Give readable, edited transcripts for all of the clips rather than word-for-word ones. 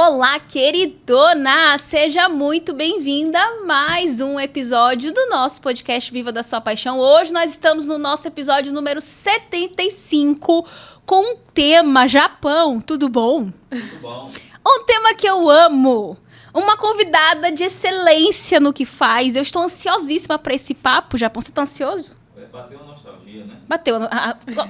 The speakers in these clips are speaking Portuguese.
Olá, queridona! Seja muito bem-vinda a mais um episódio do nosso podcast Viva da Sua Paixão. Hoje nós estamos no nosso episódio número 75 com um tema Japão. Tudo bom? Tudo bom. Um tema que eu amo. Uma convidada de excelência no que faz. Eu estou ansiosíssima para esse papo, Japão. Você tá ansioso? Bateu uma nostalgia, né? Bateu,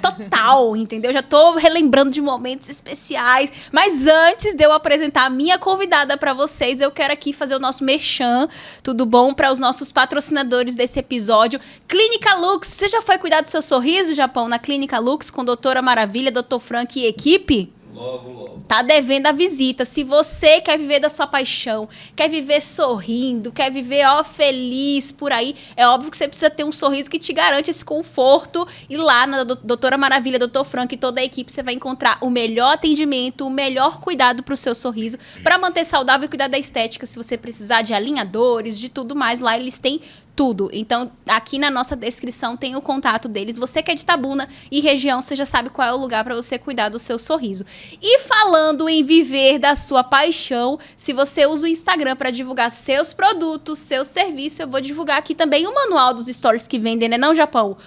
total, entendeu? Já tô relembrando de momentos especiais. Mas antes de eu apresentar a minha convidada pra vocês, eu quero aqui fazer o nosso merchan, tudo bom? Para os nossos patrocinadores desse episódio. Clínica Lux, você já foi cuidar do seu sorriso, Japão, na Clínica Lux com Doutora Maravilha, Dr. Frank e equipe? Logo. Tá devendo a visita. Se você quer viver da sua paixão, quer viver sorrindo, quer viver, feliz por aí, é óbvio que você precisa ter um sorriso que te garante esse conforto. E lá na Doutora Maravilha, Dr. Frank e toda a equipe, você vai encontrar o melhor atendimento, o melhor cuidado pro seu sorriso, para manter saudável e cuidar da estética. Se você precisar de alinhadores, de tudo mais, lá eles têm tudo. Então, aqui na nossa descrição tem o contato deles. Você que é de Itabuna e região, você já sabe qual é o lugar para você cuidar do seu sorriso. E falando em viver da sua paixão, se você usa o Instagram para divulgar seus produtos, seu serviço, eu vou divulgar aqui também o manual dos stories que vendem, né, não, Japão?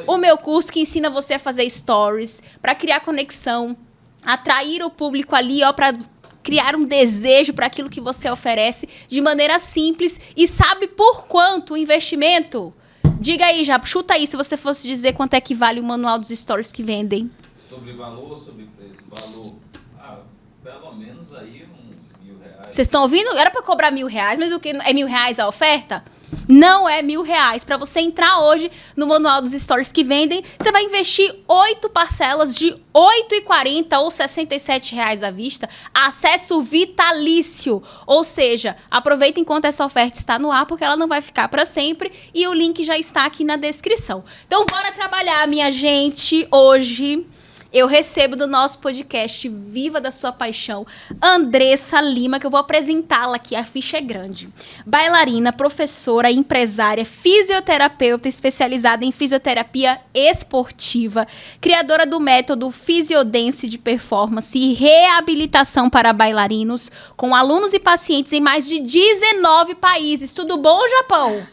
O meu curso que ensina você a fazer stories, para criar conexão, atrair o público ali, para criar um desejo para aquilo que você oferece de maneira simples. E sabe por quanto o investimento? Diga aí, já chuta aí se você fosse dizer quanto é que vale o manual dos stories que vendem. Sobre valor, sobre preço, valor, pelo menos aí uns R$1.000. Vocês estão ouvindo? Era para cobrar R$1.000, mas o que é R$1.000 a oferta? Não é R$1.000. Para você entrar hoje no manual dos stories que vendem, você vai investir 8 parcelas de R$ 8,40 ou R$ 67,00 à vista. Acesso vitalício. Ou seja, aproveita enquanto essa oferta está no ar, porque ela não vai ficar para sempre. E o link já está aqui na descrição. Então, bora trabalhar, minha gente. Hoje eu recebo do nosso podcast Viva da Sua Paixão, Andressa Lima, que eu vou apresentá-la aqui, a ficha é grande. Bailarina, professora, empresária, fisioterapeuta especializada em fisioterapia esportiva, criadora do método Fisiodance de performance e reabilitação para bailarinos, com alunos e pacientes em mais de 19 países. Tudo bom, Japão?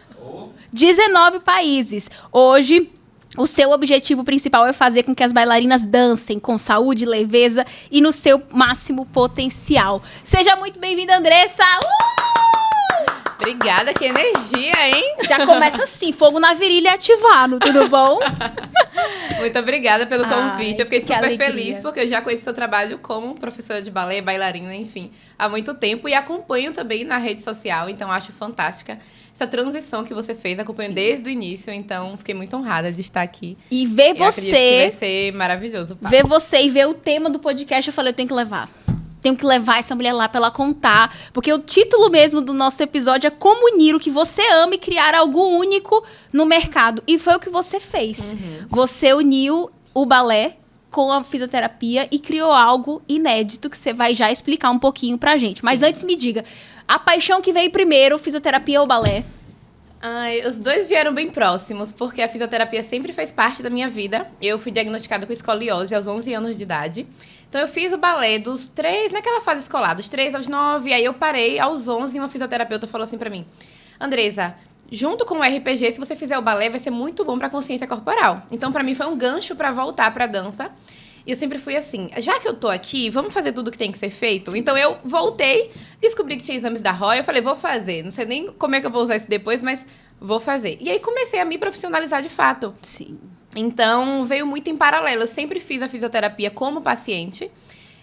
19 países. Hoje, o seu objetivo principal é fazer com que as bailarinas dancem com saúde, leveza e no seu máximo potencial. Seja muito bem-vinda, Andressa! Obrigada, que energia, hein? Já começa assim, fogo na virilha ativado, tudo bom? Muito obrigada pelo convite. Eu fiquei super alegria. feliz, porque eu já conheço seu trabalho como professora de balé, bailarina, enfim, há muito tempo. E acompanho também na rede social, então acho fantástica essa transição que você fez, acompanho desde o início, então fiquei muito honrada de estar aqui. E ver você... acredito que vai ser maravilhoso o papo. Ver você e ver o tema do podcast, eu falei, eu tenho que levar. Tenho que levar essa mulher lá pra ela contar, porque o título mesmo do nosso episódio é como unir o que você ama e criar algo único no mercado. E foi o que você fez. Você uniu o balé com a fisioterapia e criou algo inédito que você vai já explicar um pouquinho pra gente. Mas antes me diga, a paixão que veio primeiro, fisioterapia ou balé? Os dois vieram bem próximos, porque a fisioterapia sempre fez parte da minha vida. Eu fui diagnosticada com escoliose aos 11 anos de idade. Então, eu fiz o balé dos 3, naquela fase escolar, dos 3 aos 9, aí eu parei aos 11 e uma fisioterapeuta falou assim pra mim: Andressa, junto com o RPG, se você fizer o balé, vai ser muito bom pra consciência corporal. Então, pra mim, foi um gancho pra voltar pra dança. E eu sempre fui assim, já que eu tô aqui, vamos fazer tudo que tem que ser feito? Sim. Então, eu voltei, descobri que tinha exames da Royal, eu falei, vou fazer. Não sei nem como é que eu vou usar isso depois, mas vou fazer. E aí, comecei a me profissionalizar de fato. Sim. Então, veio muito em paralelo. Eu sempre fiz a fisioterapia como paciente.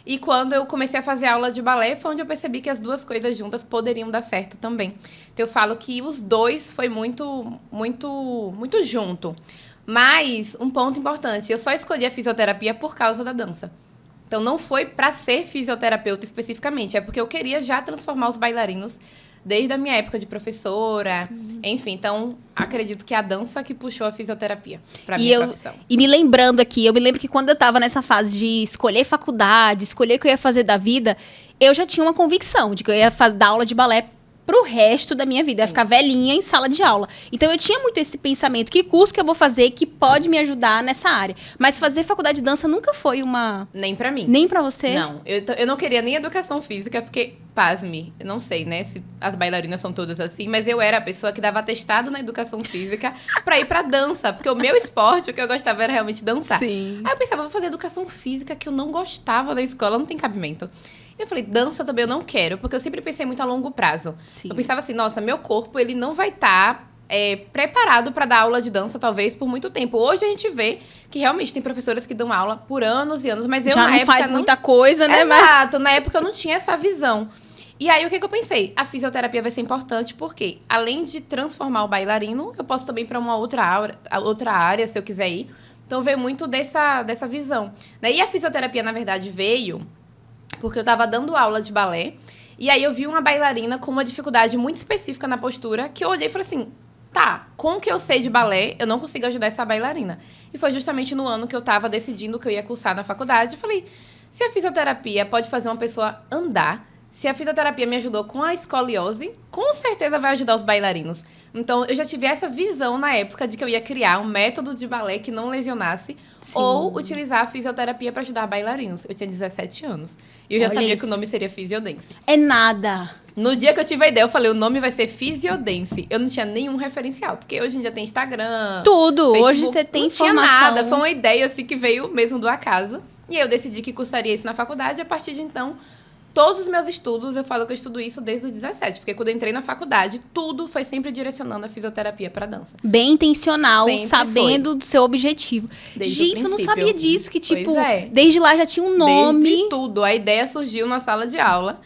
E quando eu comecei a fazer aula de balé, foi onde eu percebi que as duas coisas juntas poderiam dar certo também. Então, eu falo que os dois foi muito junto. Mas, um ponto importante, eu só escolhi a fisioterapia por causa da dança. Então, não foi para ser fisioterapeuta especificamente, é porque eu queria já transformar os bailarinos desde a minha época de professora, enfim. Então, acredito que é a dança que puxou a fisioterapia pra minha profissão. E me lembrando aqui, eu me lembro que quando eu tava nessa fase de escolher faculdade, escolher o que eu ia fazer da vida, eu já tinha uma convicção de que eu ia dar aula de balé pro resto da minha vida. Eu ia ficar velhinha em sala de aula. Então, eu tinha muito esse pensamento. Que curso que eu vou fazer que pode me ajudar nessa área? Mas fazer faculdade de dança nunca foi uma... Nem pra mim. Nem pra você? Não, eu não queria nem educação física, porque, pasme, eu não sei, né, se as bailarinas são todas assim, mas eu era a pessoa que dava atestado na educação física pra ir pra dança, porque o meu esporte, o que eu gostava era realmente dançar. Sim. Aí eu pensava, vou fazer educação física, que eu não gostava da escola, não tem cabimento. Eu falei, dança também eu não quero, porque eu sempre pensei muito a longo prazo. Sim. Eu pensava assim, nossa, meu corpo, ele não vai estar preparado para dar aula de dança, talvez, por muito tempo. Hoje a gente vê que realmente tem professoras que dão aula por anos e anos, mas eu, Já na não época, faz muita coisa, né? Exato, na época eu não tinha essa visão. E aí, o que eu pensei? A fisioterapia vai ser importante porque, além de transformar o bailarino, eu posso também ir para uma outra área, se eu quiser ir. Então, veio muito dessa visão. Daí, a fisioterapia, na verdade, veio porque eu estava dando aula de balé. E aí, eu vi uma bailarina com uma dificuldade muito específica na postura, que eu olhei e falei assim, tá, com o que eu sei de balé, eu não consigo ajudar essa bailarina. E foi justamente no ano que eu estava decidindo que eu ia cursar na faculdade. Eu falei, se a fisioterapia pode fazer uma pessoa andar, se a fisioterapia me ajudou com a escoliose, com certeza vai ajudar os bailarinos. Então, eu já tive essa visão na época de que eu ia criar um método de balé que não lesionasse. Sim. Ou utilizar a fisioterapia para ajudar bailarinos. Eu tinha 17 anos. E eu já Olha sabia isso. que o nome seria Fisiodance. É nada. No dia que eu tive a ideia, eu falei, o nome vai ser Fisiodance. Eu não tinha nenhum referencial, porque hoje em dia tem Instagram, Tudo. Facebook, Hoje você tem não informação. tinha nada, foi uma ideia assim que veio mesmo do acaso. E aí eu decidi que cursaria isso na faculdade, e a partir de então, todos os meus estudos, eu falo que eu estudo isso desde os 17, porque quando eu entrei na faculdade, tudo foi sempre direcionando a fisioterapia para dança. Bem intencional, Sempre sabendo do seu objetivo. Desde o Gente, eu não princípio. sabia disso, que tipo, Pois é. desde lá já tinha um nome. Desde tudo. A ideia surgiu na sala de aula,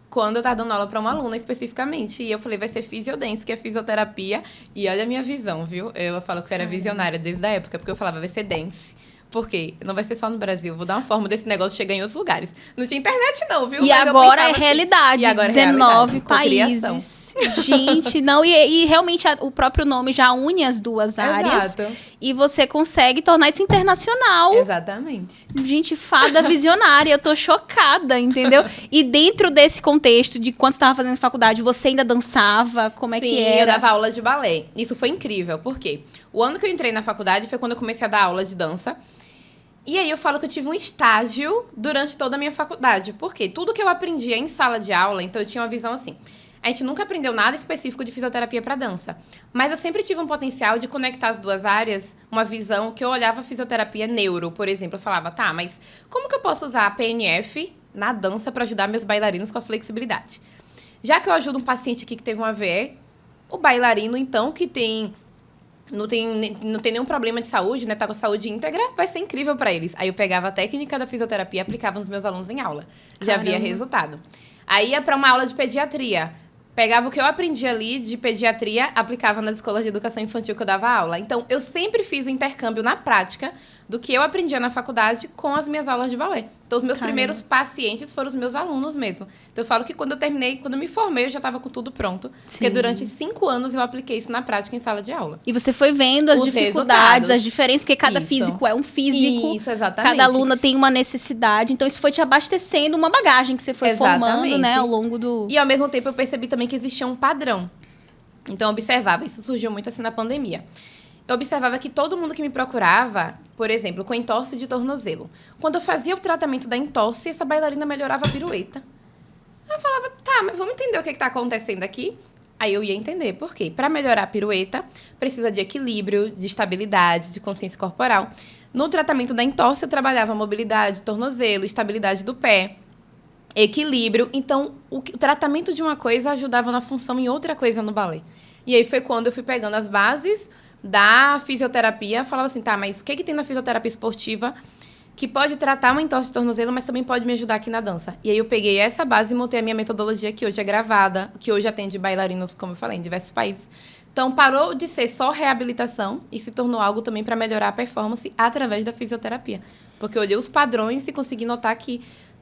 quando eu tava dando aula para uma aluna especificamente. E eu falei, vai ser Fisiodance, que é fisioterapia. E olha a minha visão, viu? Eu falo que eu era visionária desde a época, porque eu falava, vai ser dance. Por quê? Não vai ser só no Brasil. Vou dar uma forma desse negócio chegar em outros lugares. Não tinha internet, não, viu? E Mas eu agora é pensava assim, realidade. e agora é 19 realidade, com criação. países. Gente, não, e realmente o próprio nome já une as duas áreas. Exato. E você consegue tornar isso internacional. Exatamente. Gente, fada visionária, eu tô chocada, entendeu? E dentro desse contexto de quando você tava fazendo faculdade, você ainda dançava? Como é Sim, que era? eu dava aula de balé. Isso foi incrível, por quê? O ano que eu entrei na faculdade foi quando eu comecei a dar aula de dança. E aí eu falo que eu tive um estágio durante toda a minha faculdade. Por quê? Tudo que eu aprendia em sala de aula, então eu tinha uma visão assim. A gente nunca aprendeu nada específico de fisioterapia para dança. Mas eu sempre tive um potencial de conectar as duas áreas, uma visão que eu olhava a fisioterapia neuro, por exemplo. Eu falava, tá, mas como que eu posso usar a PNF na dança para ajudar meus bailarinos com a flexibilidade? Já que eu ajudo um paciente aqui que teve um AVE, o bailarino, então, que não tem nenhum problema de saúde, né? Tá com a saúde íntegra, vai ser incrível para eles. Aí eu pegava a técnica da fisioterapia e aplicava nos meus alunos em aula. Já via resultado. Aí ia para uma aula de pediatria. Pegava o que eu aprendi ali de pediatria, aplicava nas escolas de educação infantil que eu dava aula. Então, eu sempre fiz o intercâmbio na prática do que eu aprendia na faculdade com as minhas aulas de balé. Então, os meus primeiros pacientes foram os meus alunos mesmo. Então, eu falo que quando eu me formei, eu já estava com tudo pronto. Sim. Porque durante 5 anos eu apliquei isso na prática em sala de aula. E você foi vendo as Os dificuldades, resultados. as diferenças, porque cada Isso. físico é um físico. Isso, exatamente. Cada aluna tem uma necessidade. Então, isso foi te abastecendo uma bagagem que você foi formando, Exatamente. né, ao longo do... E, ao mesmo tempo, eu percebi também que existia um padrão. Então, eu observava, isso surgiu muito assim na pandemia. Eu observava que todo mundo que me procurava, por exemplo, com entorse de tornozelo, quando eu fazia o tratamento da entorse, essa bailarina melhorava a pirueta. Eu falava, tá, mas vamos entender o que está acontecendo aqui? Aí eu ia entender por quê. Para melhorar a pirueta, precisa de equilíbrio, de estabilidade, de consciência corporal. No tratamento da entorse, eu trabalhava mobilidade, tornozelo, estabilidade do pé, equilíbrio. Então, o tratamento de uma coisa ajudava na função em outra coisa no balé. E aí foi quando eu fui pegando as bases da fisioterapia, falava assim, tá, mas o que tem na fisioterapia esportiva que pode tratar uma entorse de tornozelo, mas também pode me ajudar aqui na dança? E aí eu peguei essa base e montei a minha metodologia, que hoje é gravada, que hoje atende bailarinos, como eu falei, em diversos países. Então, parou de ser só reabilitação e se tornou algo também para melhorar a performance através da fisioterapia. Porque eu olhei os padrões e consegui notar que,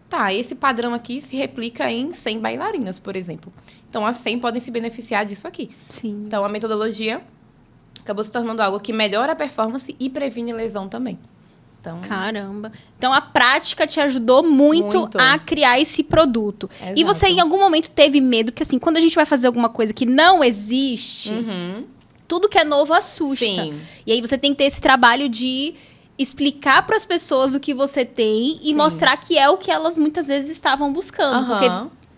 tá, esse padrão aqui se replica em 100 bailarinas, por exemplo. Então, as 100 podem se beneficiar disso aqui. Sim. Então, a metodologia acabou se tornando algo que melhora a performance e previne lesão também. Então, Caramba. Então a prática te ajudou muito, Muito. a criar esse produto. E Exato. você em algum momento teve medo, porque assim, quando a gente vai fazer alguma coisa que não existe, tudo que é novo assusta. Sim. E aí você tem que ter esse trabalho de explicar para as pessoas o que você tem e mostrar que é o que elas muitas vezes estavam buscando. Porque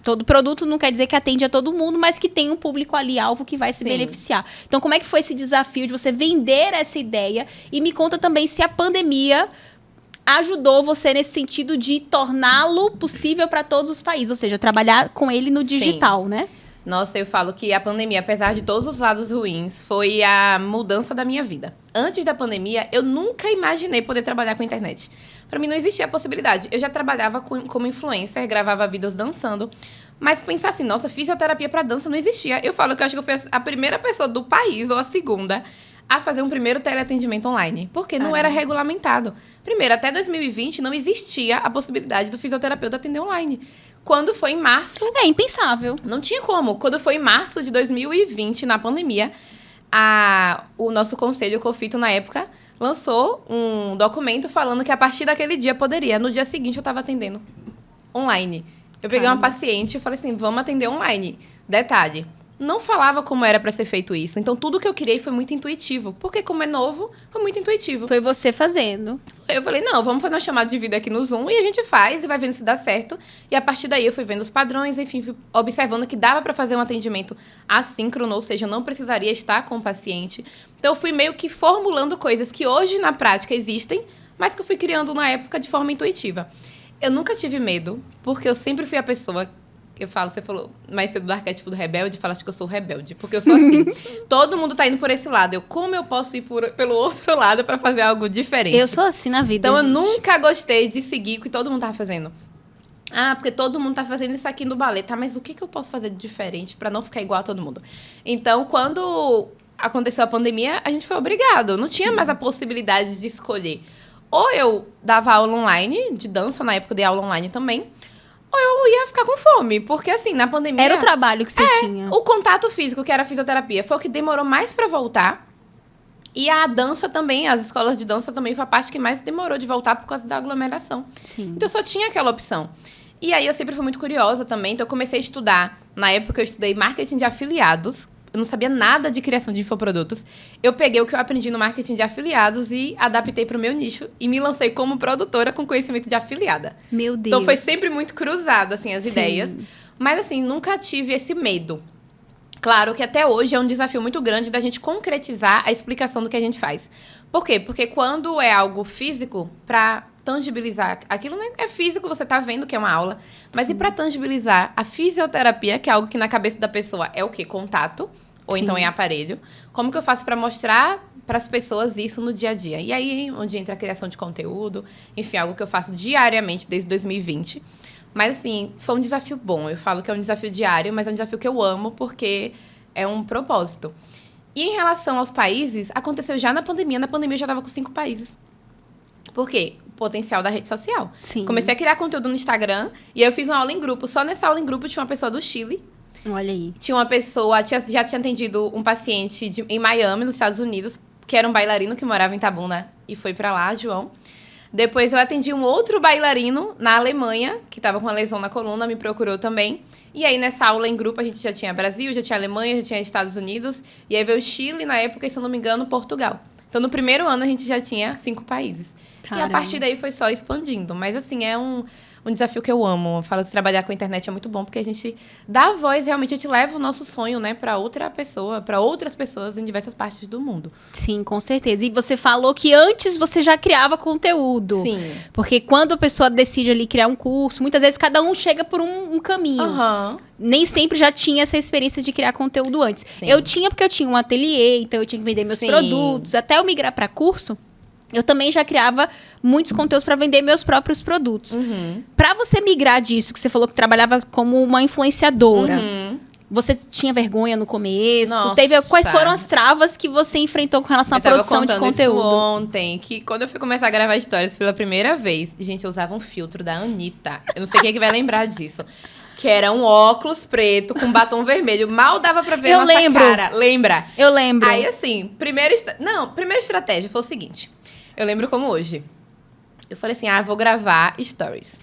todo produto não quer dizer que atende a todo mundo, mas que tem um público ali, alvo, que vai se Sim. beneficiar. Então, como é que foi esse desafio de você vender essa ideia? E me conta também se a pandemia ajudou você nesse sentido de torná-lo possível para todos os países. Ou seja, trabalhar com ele no digital, né? Nossa, eu falo que a pandemia, apesar de todos os lados ruins, foi a mudança da minha vida. Antes da pandemia, eu nunca imaginei poder trabalhar com internet. Pra mim não existia a possibilidade. Eu já trabalhava como influencer, gravava vídeos dançando. Mas pensar assim, nossa, fisioterapia pra dança não existia. Eu falo que eu acho que eu fui a primeira pessoa do país, ou a segunda, a fazer um primeiro teleatendimento online. Porque não era regulamentado. Primeiro, até 2020 não existia a possibilidade do fisioterapeuta atender online. Quando foi em março... É impensável. Não tinha como. Quando foi em março de 2020, na pandemia, o nosso conselho, o COFITO, na época, lançou um documento falando que a partir daquele dia poderia. No dia seguinte, eu estava atendendo online. Eu peguei uma paciente e falei assim, vamos atender online. Detalhe, não falava como era para ser feito isso. Então, tudo que eu criei foi muito intuitivo. Porque como é novo, foi muito intuitivo. Foi você fazendo. Eu falei, não, vamos fazer uma chamada de vídeo aqui no Zoom e a gente faz e vai vendo se dá certo. E a partir daí eu fui vendo os padrões, enfim, fui observando que dava para fazer um atendimento assíncrono, ou seja, eu não precisaria estar com o paciente. Então eu fui meio que formulando coisas que hoje na prática existem, mas que eu fui criando na época de forma intuitiva. Eu nunca tive medo, porque eu sempre fui a pessoa... Eu falo, você falou mais cedo do arquétipo do rebelde, falaste que eu sou rebelde, porque eu sou assim. Todo mundo tá indo por esse lado. Como eu posso ir pelo outro lado pra fazer algo diferente? Eu sou assim na vida, Então, gente. eu nunca gostei de seguir o que todo mundo tava fazendo. Ah, porque todo mundo tá fazendo isso aqui no balé. Tá, mas o que eu posso fazer de diferente pra não ficar igual a todo mundo? Então, quando aconteceu a pandemia, a gente foi obrigado. Não tinha mais a possibilidade de escolher. Ou eu dava aula online, de dança, na época eu dei aula online também, ou eu ia ficar com fome. Porque, assim, na pandemia... Era o trabalho que você tinha. O contato físico, que era a fisioterapia, foi o que demorou mais pra voltar. E a dança também, as escolas de dança também foi a parte que mais demorou de voltar por causa da aglomeração. Sim. Então, eu só tinha aquela opção. E aí, eu sempre fui muito curiosa também. Então, eu comecei a estudar. Na época, eu estudei marketing de afiliados. Eu não sabia nada de criação de infoprodutos. Eu peguei o que eu aprendi no marketing de afiliados e adaptei para o meu nicho. E me lancei como produtora com conhecimento de afiliada. Meu Deus. Então, foi sempre muito cruzado, assim, as Sim. ideias. Mas, assim, nunca tive esse medo. Claro que até hoje é um desafio muito grande da gente concretizar a explicação do que a gente faz. Por quê? Porque quando é algo físico, para tangibilizar, aquilo não é físico, você tá vendo que é uma aula, mas e para tangibilizar a fisioterapia, que é algo que na cabeça da pessoa é o quê? Contato, ou Sim. então é aparelho. Como que eu faço para mostrar para as pessoas isso no dia a dia? E aí, onde entra a criação de conteúdo, enfim, algo que eu faço diariamente desde 2020. Mas, assim, foi um desafio bom. Eu falo que é um desafio diário, mas é um desafio que eu amo, porque é um propósito. E em relação aos países, aconteceu já na pandemia. Na pandemia eu já estava com 5 países. Por quê? O potencial da rede social. Sim. Comecei a criar conteúdo no Instagram, e aí eu fiz uma aula em grupo. Só nessa aula em grupo tinha uma pessoa do Chile. Olha aí. Tinha uma pessoa, já tinha atendido um paciente em Miami, nos Estados Unidos, que era um bailarino que morava em Itabuna, e foi pra lá, João. Depois eu atendi um outro bailarino na Alemanha, que estava com uma lesão na coluna, me procurou também. E aí, nessa aula em grupo, a gente já tinha Brasil, já tinha Alemanha, já tinha Estados Unidos. E aí veio o Chile, na época, e se eu não me engano, Portugal. Então, no primeiro ano, a gente já tinha 5 países. Caramba. E a partir daí foi só expandindo. Mas, assim, é um desafio que eu amo. Eu falo de trabalhar com a internet é muito bom, porque a gente dá voz, realmente, a gente leva o nosso sonho, né, para outra pessoa, para outras pessoas em diversas partes do mundo. Sim, com certeza. E você falou que antes você já criava conteúdo. Sim. Porque quando a pessoa decide ali criar um curso, muitas vezes cada um chega por um caminho. Aham. Nem sempre já tinha essa experiência de criar conteúdo antes. Sim. Eu tinha porque eu tinha um ateliê, então eu tinha que vender meus Sim. produtos. Até eu migrar para curso, eu também já criava muitos conteúdos para vender meus próprios produtos. Uhum. Para você migrar disso, que você falou que trabalhava como uma influenciadora, Uhum. você tinha vergonha no começo? Nossa. Quais foram as travas que você enfrentou com relação à Eu tava produção de contando conteúdo? isso ontem, que quando eu fui começar a gravar stories pela primeira vez, gente, eu usava um filtro da Anitta. Eu não sei quem é que vai lembrar disso. Que era um óculos preto com batom vermelho. Mal dava pra ver Eu a nossa lembro. cara. Lembra? Eu lembro. Aí, assim, primeira estratégia foi o seguinte. Eu lembro como hoje. Eu falei assim, vou gravar stories.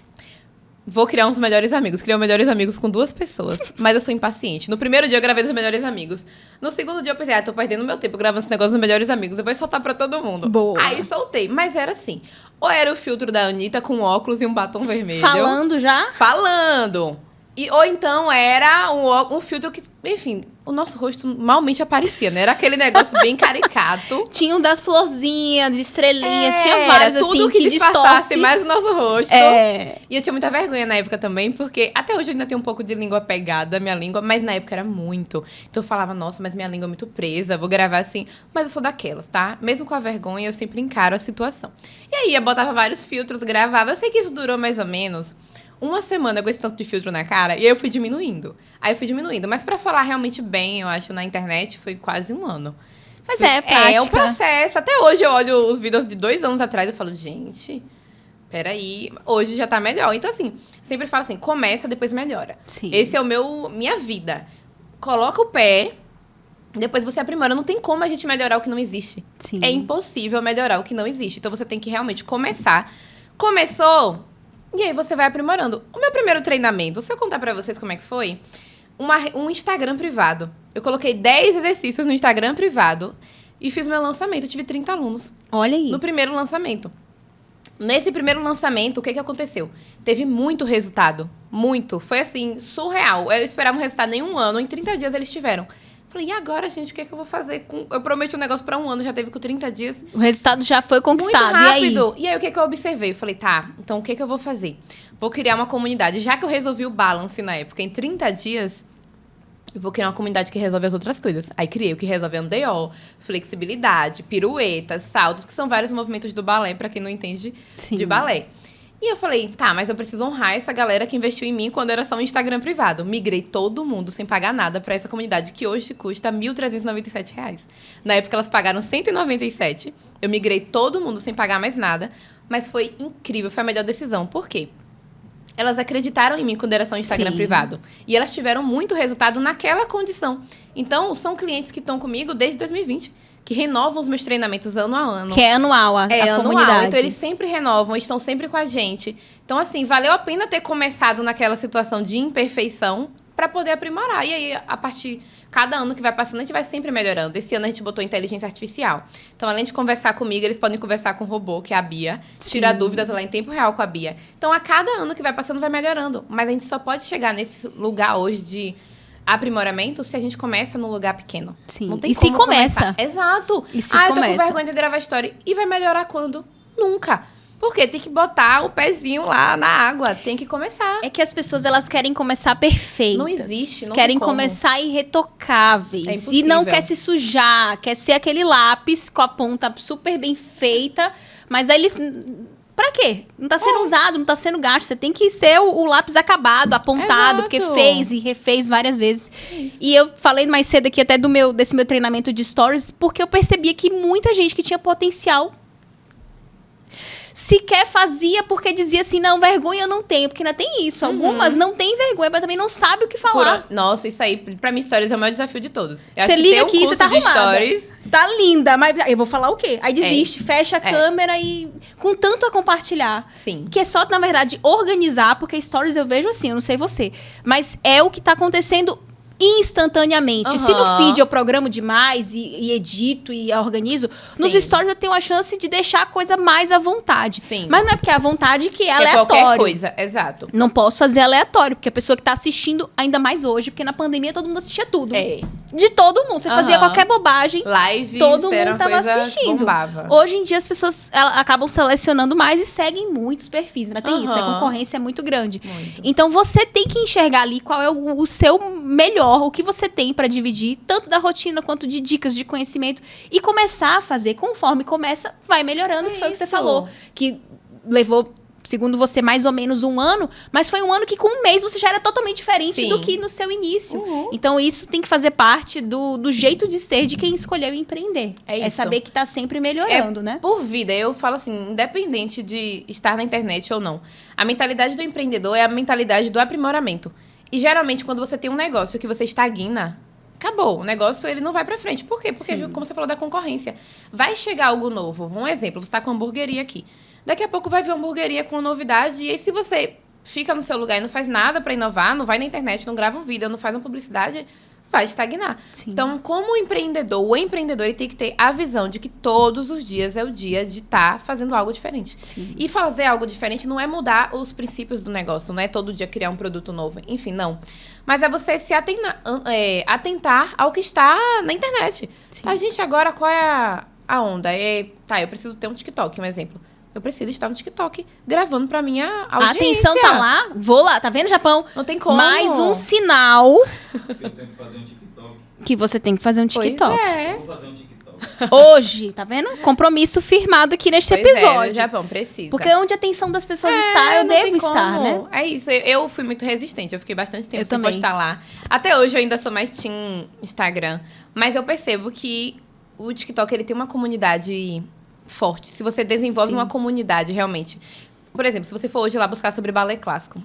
Vou criar uns melhores amigos. Criei melhores amigos com 2 pessoas. Mas eu sou impaciente. No primeiro dia eu gravei dos melhores amigos. No segundo dia eu pensei, tô perdendo meu tempo gravando esse negócio dos melhores amigos. Eu vou soltar pra todo mundo. Boa. Aí soltei. Mas era assim. Ou era o filtro da Anitta com óculos e um batom vermelho. Falando já? Falando. Ou então era um filtro que, enfim, o nosso rosto malmente aparecia, né? Era aquele negócio bem caricato. Tinha um das florzinhas, de estrelinhas, tinha Era vários tudo assim que disfarçasse distorce. mais o nosso rosto. É. E eu tinha muita vergonha na época também, porque até hoje eu ainda tenho um pouco de língua pegada, minha língua, mas na época era muito. Então eu falava, nossa, mas minha língua é muito presa, vou gravar assim. Mas eu sou daquelas, tá? Mesmo com a vergonha, eu sempre encaro a situação. E aí eu botava vários filtros, gravava. Eu sei que isso durou mais ou menos uma semana com esse tanto de filtro na cara, e aí eu fui diminuindo. Mas pra falar realmente bem, eu acho, na internet, foi quase 1 ano. Mas é prática. É um processo. Até hoje eu olho os vídeos de 2 anos atrás e falo, gente, peraí, hoje já tá melhor. Então, assim, sempre falo assim, começa, depois melhora. Sim. Esse é minha vida. Coloca o pé, depois você aprimora. Não tem como a gente melhorar o que não existe. Sim. É impossível melhorar o que não existe. Então, você tem que realmente começar. Começou, e aí você vai aprimorando. O meu primeiro treinamento, se eu contar pra vocês como é que foi, um Instagram privado. Eu coloquei 10 exercícios no Instagram privado e fiz meu lançamento. Eu tive 30 alunos Olha aí. no primeiro lançamento. Nesse primeiro lançamento, o que aconteceu? Teve muito resultado. Muito. Foi, assim, surreal. Eu esperava um resultado em 1 ano. Em 30 dias eles tiveram. Falei, e agora, gente? O que eu vou fazer? Eu prometi um negócio pra 1 ano, já teve com 30 dias. O resultado já foi conquistado. Muito rápido. E aí? E aí, o que eu observei? Eu falei, tá, então o que eu vou fazer? Vou criar uma comunidade. Já que eu resolvi o balance na época, em 30 dias, eu vou criar uma comunidade que resolve as outras coisas. Aí criei o que resolve andeó, flexibilidade, piruetas, saltos, que são vários movimentos do balé, pra quem não entende de balé. E eu falei, tá, mas eu preciso honrar essa galera que investiu em mim quando era só um Instagram privado. Migrei todo mundo sem pagar nada pra essa comunidade, que hoje custa R$ 1.397. Na época elas pagaram R$ 197. Eu migrei todo mundo sem pagar mais nada. Mas foi incrível, foi a melhor decisão. Por quê? Elas acreditaram em mim quando era só um Instagram privado. E elas tiveram muito resultado naquela condição. Então, são clientes que estão comigo desde 2020. Que renovam os meus treinamentos ano a ano. Que é anual a anual. comunidade. Então, eles sempre renovam, estão sempre com a gente. Então, assim, valeu a pena ter começado naquela situação de imperfeição para poder aprimorar. E aí, a partir... Cada ano que vai passando, a gente vai sempre melhorando. Esse ano a gente botou inteligência artificial. Então, além de conversar comigo, eles podem conversar com o robô, que é a Bia. Tirar dúvidas lá em tempo real com a Bia. Então, a cada ano que vai passando, vai melhorando. Mas a gente só pode chegar nesse lugar hoje de aprimoramento se a gente começa num lugar pequeno. Sim. Não tem E como se começa. Começar. Exato. E se eu tô começa. com vergonha de gravar story. E vai melhorar quando? Nunca. Porque tem que botar o pezinho lá na água. Tem que começar. É que as pessoas, elas querem começar perfeitas. Não existe, não querem tem como. começar irretocáveis. É e impossível. não quer se sujar. Quer ser aquele lápis com a ponta super bem feita. Mas aí eles... Pra quê? Não tá sendo usado, não tá sendo gasto. Você tem que ser o lápis acabado, apontado. Exato. Porque fez e refez várias vezes. E eu falei mais cedo aqui até desse meu treinamento de stories. Porque eu percebia que muita gente que tinha potencial sequer fazia porque dizia assim, não, vergonha eu não tenho, porque ainda tem isso. Algumas não têm vergonha, mas também não sabe o que falar. Nossa, isso aí, pra mim, stories é o maior desafio de todos. Eu Você acho que liga ter um aqui, você curso tá de arrumada. stories. Tá linda, mas eu vou falar o quê? Aí desiste, fecha a câmera e com tanto a compartilhar. Sim. Que é só, na verdade, organizar, porque stories eu vejo assim, eu não sei você, mas é o que tá acontecendo instantaneamente. Se no feed eu programo demais e edito e organizo, nos Sim. stories eu tenho a chance de deixar a coisa mais à vontade. Sim. Mas não é porque é à vontade que é É aleatório. qualquer coisa, exato. Não posso fazer aleatório, porque a pessoa que tá assistindo, ainda mais hoje, porque na pandemia todo mundo assistia tudo. É. De todo mundo. Você fazia Aham. qualquer bobagem, Live, todo era mundo uma tava coisa assistindo. bombava. Hoje em dia as pessoas acabam selecionando mais e seguem muitos perfis. Ainda tem isso, a Aham. concorrência é muito grande. Muito. Então você tem que enxergar ali qual é o seu melhor, o que você tem pra dividir, tanto da rotina quanto de dicas de conhecimento, e começar a fazer. Conforme começa, vai melhorando, que foi o que você isso. falou. Que levou, segundo você, mais ou menos 1 ano, mas foi 1 ano que com 1 mês você já era totalmente diferente Sim. do que no seu início. Uhum. Então isso tem que fazer parte do jeito de ser de quem escolheu empreender. É É isso. saber que tá sempre melhorando, né? Por vida, eu falo assim, independente de estar na internet ou não, a mentalidade do empreendedor é a mentalidade do aprimoramento. E geralmente, quando você tem um negócio que você estagna, acabou. O negócio, ele não vai pra frente. Por quê? Porque, Sim. como você falou da concorrência, vai chegar algo novo. Um exemplo, você tá com uma hamburgueria aqui. Daqui a pouco vai vir uma hamburgueria com uma novidade. E aí, se você fica no seu lugar e não faz nada pra inovar, não vai na internet, não grava um vídeo, não faz uma publicidade, vai estagnar. Sim. Então, como empreendedor, o empreendedor ele tem que ter a visão de que todos os dias é o dia de estar fazendo algo diferente. Sim. E fazer algo diferente não é mudar os princípios do negócio, não é todo dia criar um produto novo. Enfim, não. Mas é você se atentar ao que está na internet. Sim. Tá, gente, agora qual é a onda? Eu preciso ter um TikTok, um exemplo. Eu preciso estar no TikTok gravando pra minha A audiência. atenção tá lá, vou lá, tá vendo, Japão? Não tem como. Mais um sinal Eu tenho que fazer um TikTok. que você tem que fazer um TikTok. Pois é. Eu vou fazer um TikTok. Hoje, tá vendo? Compromisso firmado aqui neste Pois episódio. É, o Japão precisa. Porque onde a atenção das pessoas está, eu não devo tem estar, como. né? É isso. Eu fui muito resistente. Eu fiquei bastante tempo Eu sem também. postar lá. Até hoje eu ainda sou mais team Instagram. Mas eu percebo que o TikTok ele tem uma comunidade forte. Se você desenvolve Sim. uma comunidade realmente. Por exemplo, se você for hoje lá buscar sobre balé clássico,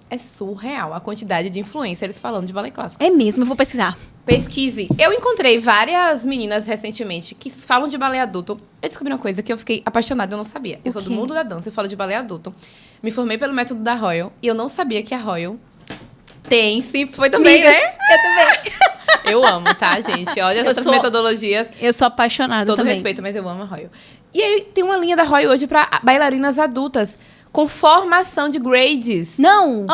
é surreal a quantidade de influencers falando de balé clássico. É mesmo, eu vou pesquisar. Pesquise. Eu encontrei várias meninas recentemente que falam de balé adulto. Eu descobri uma coisa que eu fiquei apaixonada, eu não sabia. Eu sou do quê? mundo da dança, eu falo de balé adulto. Me formei pelo método da Royal e eu não sabia que a Royal tem, sim, foi também, Amigas, né? eu também. Eu amo, tá, gente? Olha as Eu outras sou- metodologias. Eu sou apaixonada Todo também. respeito, mas eu amo a Royal. E aí tem uma linha da Royal hoje pra bailarinas adultas, com formação de grades. Não,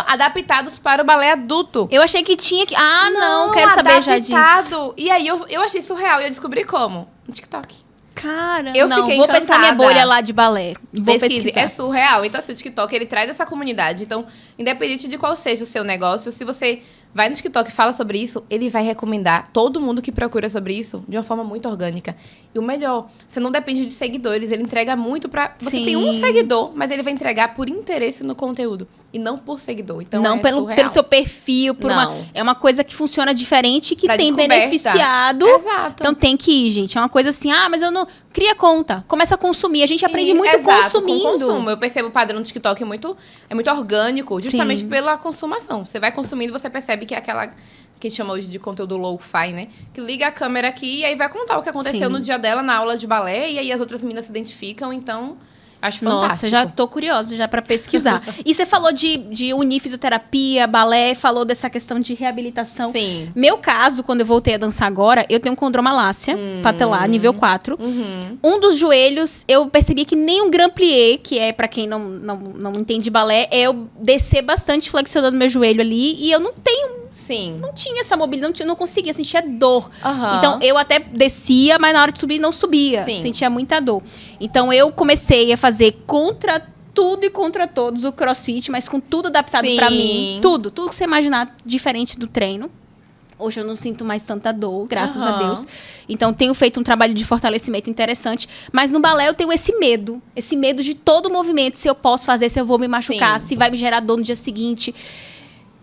Adaptados para o balé adulto. eu achei que tinha que... Ah, não, quero saber já disso. adaptado. E aí eu achei surreal. E eu descobri como? No TikTok. Cara, Eu não, fiquei vou pensar minha encantada. bolha lá de balé. Vou Pesquise, pesquisar. é surreal. Então, assim, o TikTok, ele traz essa comunidade. Então, independente de qual seja o seu negócio, se você vai no TikTok e fala sobre isso, ele vai recomendar todo mundo que procura sobre isso de uma forma muito orgânica. E o melhor, você não depende de seguidores, ele entrega muito pra... Você Sim. tem um seguidor, mas ele vai entregar por interesse no conteúdo e não por seguidor. Então, não é pelo surreal. seu perfil, por uma... Não. É uma coisa que funciona diferente e que Pra tem descoberta. beneficiado. Exato. Então tem que ir, gente. É uma coisa assim, mas eu não... Cria conta, começa a consumir. A gente aprende muito Exato, consumindo. Com consumo. Eu percebo o padrão do TikTok é muito orgânico, justamente Sim. pela consumação. Você vai consumindo, você percebe que é aquela que a gente chama hoje de conteúdo low-fi, né? Que liga a câmera aqui e aí vai contar o que aconteceu Sim. no dia dela na aula de balé e aí as outras meninas se identificam, então acho fantástico. Nossa, já tô curiosa já pra pesquisar. E você falou de unir fisioterapia, balé, falou dessa questão de reabilitação. Sim. Meu caso, quando eu voltei a dançar agora, eu tenho condromalácia patelar, nível 4. Uhum. Um dos joelhos, eu percebi que nem um grand plié, que é pra quem não entende balé, é eu descer bastante flexionando meu joelho ali, e eu não Sim. tinha essa mobilidade, não conseguia, sentia dor. Aham. Então, eu até descia, mas na hora de subir, não subia. Sim. Sentia muita dor. Então, eu comecei a fazer contra tudo e contra todos o crossfit, mas com tudo adaptado Sim. pra mim. Tudo que você imaginar diferente do treino. Hoje eu não sinto mais tanta dor, graças a Aham. Deus. Então, tenho feito um trabalho de fortalecimento interessante. Mas no balé eu tenho esse medo. Esse medo de todo movimento. Se eu posso fazer, se eu vou me machucar, Sim. se vai me gerar dor no dia seguinte.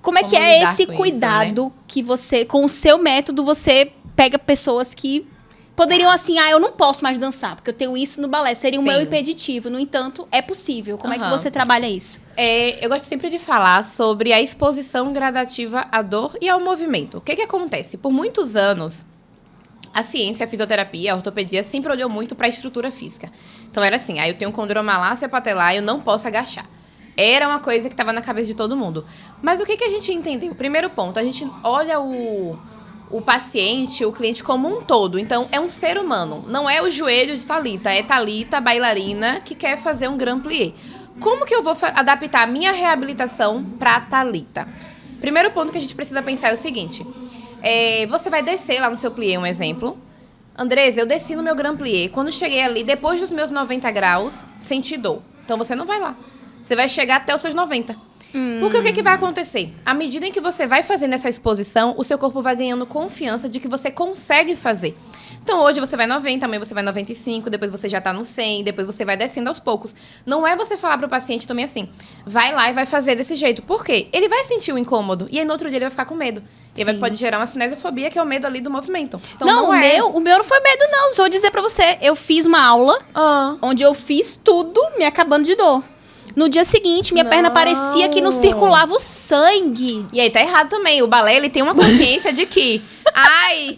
Como é Como que é lidar esse com isso, cuidado que você, com o seu método, você pega pessoas que poderiam assim, eu não posso mais dançar, porque eu tenho isso no balé. Seria o Sim. meu impeditivo. No entanto, é possível. Como é que Aham. você trabalha isso? Eu gosto sempre de falar sobre a exposição gradativa à dor e ao movimento. O que acontece? Por muitos anos, a ciência, a fisioterapia, a ortopedia sempre olhou muito para a estrutura física. Então era assim, eu tenho condromalácia patelar, eu não posso agachar. Era uma coisa que estava na cabeça de todo mundo. Mas o que a gente entendeu? Primeiro ponto, a gente olha o paciente, o cliente como um todo. Então, é um ser humano. Não é o joelho de Thalita. É Thalita, bailarina, que quer fazer um grand plié. Como que eu vou adaptar a minha reabilitação para Thalita? Primeiro ponto que a gente precisa pensar é o seguinte. Você vai descer lá no seu plié, um exemplo. Andresa, eu desci no meu grand plié. Quando cheguei ali, depois dos meus 90 graus, senti dor. Então, você não vai lá. Você vai chegar até os seus 90. Porque o que vai acontecer? À medida em que você vai fazendo essa exposição, o seu corpo vai ganhando confiança de que você consegue fazer. Então, hoje você vai 90, amanhã você vai 95, depois você já tá no 100, depois você vai descendo aos poucos. Não é você falar pro paciente também assim, vai lá e vai fazer desse jeito. Por quê? Ele vai sentir o incômodo e aí no outro dia ele vai ficar com medo. E aí pode gerar uma cinesiofobia, que é o medo ali do movimento. Então, não o meu não foi medo, não. Só vou dizer pra você, eu fiz uma aula onde eu fiz tudo me acabando de dor. No dia seguinte, minha perna parecia que não circulava o sangue. E aí tá errado também. O balé, ele tem uma consciência de que,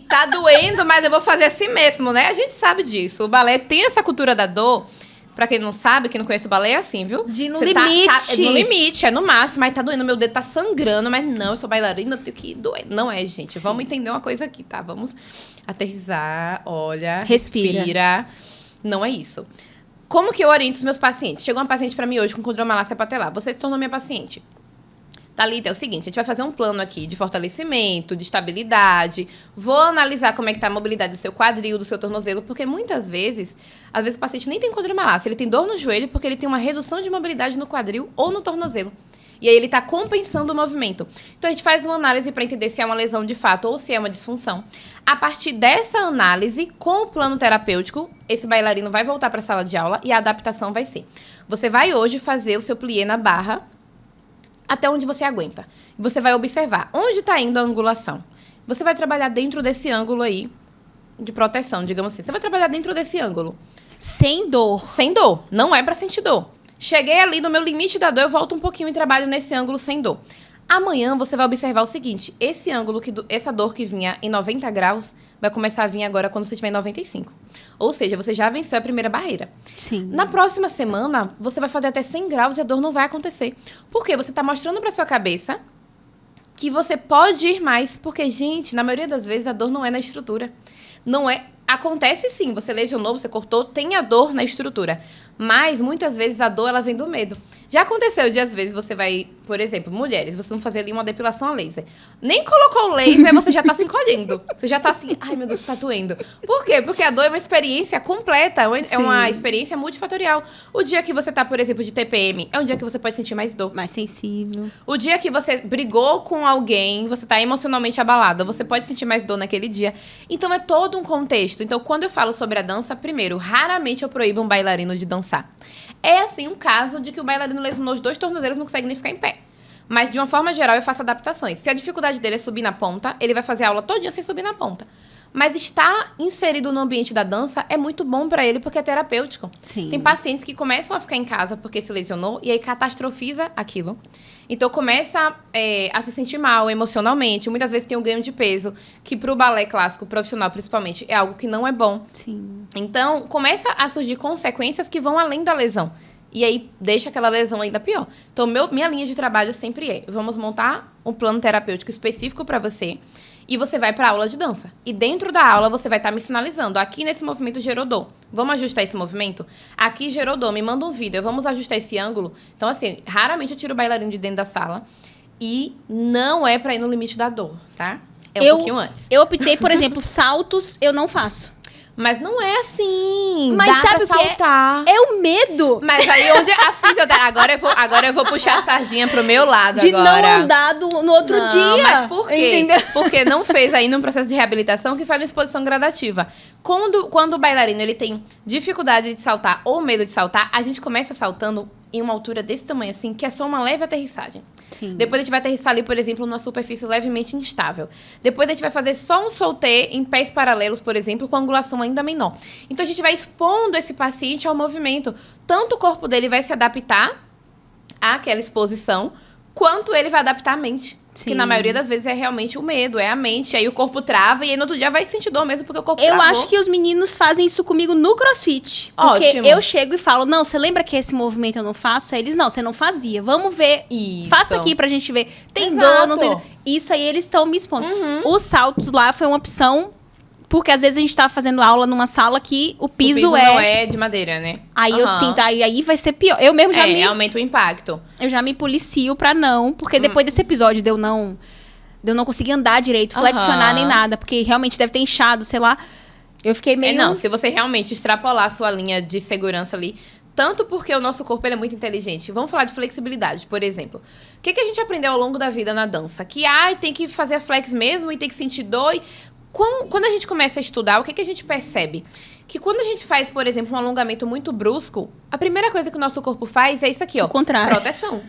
tá doendo, mas eu vou fazer assim mesmo, né? A gente sabe disso. O balé tem essa cultura da dor Pra quem não sabe, quem não conhece o balé, é assim, viu? De no Você limite. é no limite, é no máximo, mas tá doendo, meu dedo tá sangrando, mas não, eu sou bailarina, eu tenho que doer. Não é, gente. Sim. Vamos entender uma coisa aqui, tá? Vamos aterrissar, olha, Respira. Não é isso. Como que eu oriento os meus pacientes? Chegou uma paciente pra mim hoje com condromalácia patelar. Você se tornou minha paciente. Thalita, é o seguinte, a gente vai fazer um plano aqui de fortalecimento, de estabilidade. Vou analisar como é que tá a mobilidade do seu quadril, do seu tornozelo, porque muitas vezes, às vezes o paciente nem tem condromalácia, ele tem dor no joelho porque ele tem uma redução de mobilidade no quadril ou no tornozelo. E aí ele tá compensando o movimento. Então a gente faz uma análise para entender se é uma lesão de fato ou se é uma disfunção. A partir dessa análise, com o plano terapêutico, esse bailarino vai voltar para a sala de aula e a adaptação vai ser: você vai hoje fazer o seu plié na barra até onde você aguenta. Você vai observar onde está indo a angulação. Você vai trabalhar dentro desse ângulo aí de proteção, digamos assim. Você vai trabalhar dentro desse ângulo. Sem dor. Sem dor. Não é para sentir dor. Cheguei ali no meu limite da dor, eu volto um pouquinho e trabalho nesse ângulo sem dor. Amanhã você vai observar o seguinte: esse ângulo, essa dor que vinha em 90 graus, vai começar a vir agora quando você estiver em 95. Ou seja, você já venceu a primeira barreira. Sim. Na próxima semana, você vai fazer até 100 graus e a dor não vai acontecer. Por quê? Você está mostrando para sua cabeça que você pode ir mais. Porque, gente, na maioria das vezes, a dor não é na estrutura. Não é... Acontece sim, você lesionou, você cortou, tem a dor na estrutura. Mas, muitas vezes, a dor, ela vem do medo. Já aconteceu de, às vezes, você vai... Por exemplo, mulheres, vocês vão fazer ali uma depilação a laser. Nem colocou o laser, você já tá se encolhendo. Você já tá assim, ai meu Deus, tá doendo. Por quê? Porque a dor é uma experiência completa, é uma experiência multifatorial. O dia que você tá, por exemplo, de TPM, é um dia que você pode sentir mais dor. Mais sensível. O dia que você brigou com alguém, você tá emocionalmente abalada, você pode sentir mais dor naquele dia. Então, é todo um contexto. Então, quando eu falo sobre a dança, primeiro, raramente eu proíbo um bailarino de dançar. É, assim, um caso de que o bailarino lesionou os 2 tornozelos e não consegue nem ficar em pé. Mas, de uma forma geral, eu faço adaptações. Se a dificuldade dele é subir na ponta, ele vai fazer a aula todinha sem subir na ponta. Mas estar inserido no ambiente da dança é muito bom pra ele, porque é terapêutico. Sim. Tem pacientes que começam a ficar em casa porque se lesionou e aí catastrofiza aquilo. Então, começa a se sentir mal emocionalmente. Muitas vezes tem um ganho de peso, que pro balé clássico, profissional principalmente, é algo que não é bom. Sim. Então, começa a surgir consequências que vão além da lesão. E aí, deixa aquela lesão ainda pior. Então, minha linha de trabalho sempre é: vamos montar um plano terapêutico específico para você e você vai para aula de dança. E dentro da aula, você vai estar me sinalizando: aqui nesse movimento gerou dor. Vamos ajustar esse movimento? Aqui gerou dor, me manda um vídeo. Vamos ajustar esse ângulo? Então, assim, raramente eu tiro o bailarino de dentro da sala. E não é para ir no limite da dor, tá? É um pouquinho antes. Eu optei, por exemplo, saltos eu não faço. Mas não é assim. Mas dá sabe pra o que é? saltar. É o medo Mas aí onde a fisioterapia... Agora eu vou puxar a sardinha pro meu lado de agora. não andar no outro Não, dia. Mas por quê? Entendeu? Porque não fez ainda um processo de reabilitação que faz uma exposição gradativa. Quando o bailarino ele tem dificuldade de saltar ou medo de saltar, a gente começa saltando em uma altura desse tamanho assim, que é só uma leve aterrissagem. Sim. Depois a gente vai aterrissar ali, por exemplo, numa superfície levemente instável. Depois a gente vai fazer só um soltê em pés paralelos, por exemplo, com angulação ainda menor. Então a gente vai expondo esse paciente ao movimento. Tanto o corpo dele vai se adaptar àquela exposição, quanto ele vai adaptar a mente. Sim. Que na maioria das vezes é realmente o medo, é a mente. Aí o corpo trava e aí no outro dia vai sentir dor mesmo, porque o corpo Eu travou. acho que os meninos fazem isso comigo no CrossFit. Porque Ótimo. eu chego e falo: não, você lembra que esse movimento eu não faço? Aí eles: não, você não fazia. Vamos ver. Isso. Faça aqui pra gente ver. Tem Exato. dor, não tem dor. Isso aí eles estão me expondo. Os saltos lá foi uma opção, porque às vezes a gente tava fazendo aula numa sala que o piso, não é de madeira, né? Aí eu Aham. sinto, aí vai ser pior. Eu mesmo Aumenta o impacto. eu já me policio pra não, porque depois desse episódio de eu não conseguir andar direito, flexionar Aham. nem nada, porque realmente deve ter inchado, sei lá. Eu fiquei meio... Não, se você realmente extrapolar a sua linha de segurança ali, tanto porque o nosso corpo ele é muito inteligente. Vamos falar de flexibilidade, por exemplo. O que a gente aprendeu ao longo da vida na dança? Que tem que fazer a flex mesmo e tem que sentir dor. Quando a gente começa a estudar, o que a gente percebe? Que quando a gente faz, por exemplo, um alongamento muito brusco, a primeira coisa que o nosso corpo faz é isso aqui, ó. O contrário. Proteção.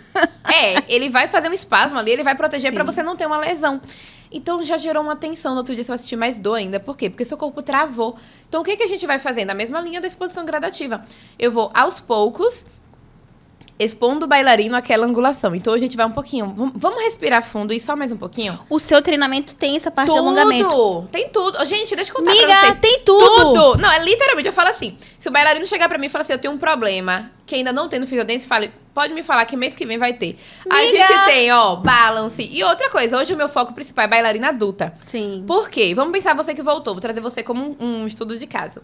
Ele vai fazer um espasmo ali, ele vai proteger Sim. pra você não ter uma lesão. Então, já gerou uma tensão. No outro dia, você vai sentir mais dor ainda. Por quê? Porque seu corpo travou. Então, o que a gente vai fazendo? A mesma linha da exposição gradativa. Eu vou, aos poucos, expondo o bailarino àquela angulação. Então, hoje a gente vai um pouquinho... Vamos respirar fundo e só mais um pouquinho? O seu treinamento tem essa parte de alongamento? Tem tudo. Gente, deixa eu contar pra Miga, vocês. tem tudo! Não, é literalmente, eu falo assim, se o bailarino chegar pra mim e falar assim, eu tenho um problema que ainda não tem no Fisiodance, fale, pode me falar que mês que vem vai ter. A Miga! gente tem, ó, balance. E outra coisa, hoje o meu foco principal é bailarina adulta. Sim. Por quê? Vamos pensar você que voltou, vou trazer você como um estudo de caso.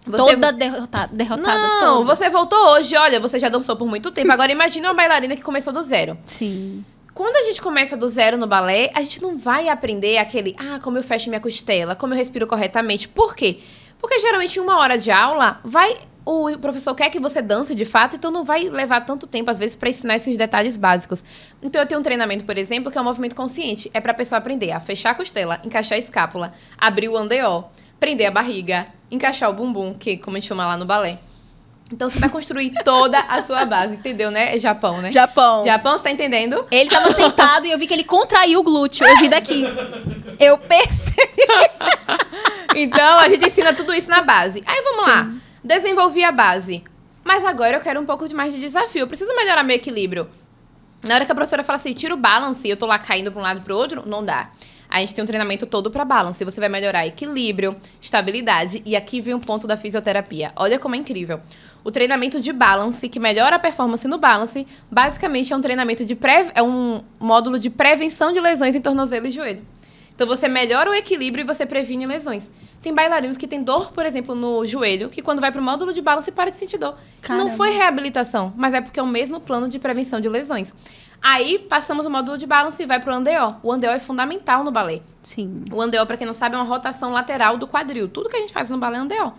Toda derrotada. Não, toda. você voltou hoje, olha, você já dançou por muito tempo. Agora imagine uma bailarina que começou do zero. Sim. Quando a gente começa do zero no balé, a gente não vai aprender aquele, como eu fecho minha costela, como eu respiro corretamente. Por quê? Porque geralmente em 1 hora de aula, o professor quer que você dance de fato, então não vai levar tanto tempo, às vezes, para ensinar esses detalhes básicos. Então eu tenho um treinamento, por exemplo, que é um movimento consciente. É pra pessoa aprender a fechar a costela, encaixar a escápula, abrir o andeó, prender a barriga, encaixar o bumbum, que como a gente chama lá no balé. Então você vai construir toda a sua base, entendeu, né? É Japão, né? Japão. Japão, você tá entendendo? Ele tava sentado e eu vi que ele contraiu o glúteo. Eu vi daqui. Eu percebi. Então, a gente ensina tudo isso na base. Aí, vamos lá. Desenvolvi a base. Mas agora eu quero um pouco mais de desafio. Eu preciso melhorar meu equilíbrio. Na hora que a professora fala assim, tira o balance e eu tô lá caindo pra um lado e pro outro, não dá. A gente tem um treinamento todo para balance. Você vai melhorar equilíbrio, estabilidade. E aqui vem um ponto da fisioterapia. Olha como é incrível. O treinamento de balance, que melhora a performance no balance, basicamente é um treinamento é um módulo de prevenção de lesões em tornozelo e joelho. Então você melhora o equilíbrio e você previne lesões. Tem bailarinos que têm dor, por exemplo, no joelho, que quando vai pro módulo de balance para de sentir dor. Caramba. Não foi reabilitação, mas é porque é o mesmo plano de prevenção de lesões. Aí, passamos o módulo de balance e vai pro andeó. O andeó é fundamental no balé. Sim. O andeó, pra quem não sabe, é uma rotação lateral do quadril. Tudo que a gente faz no balé é andeó.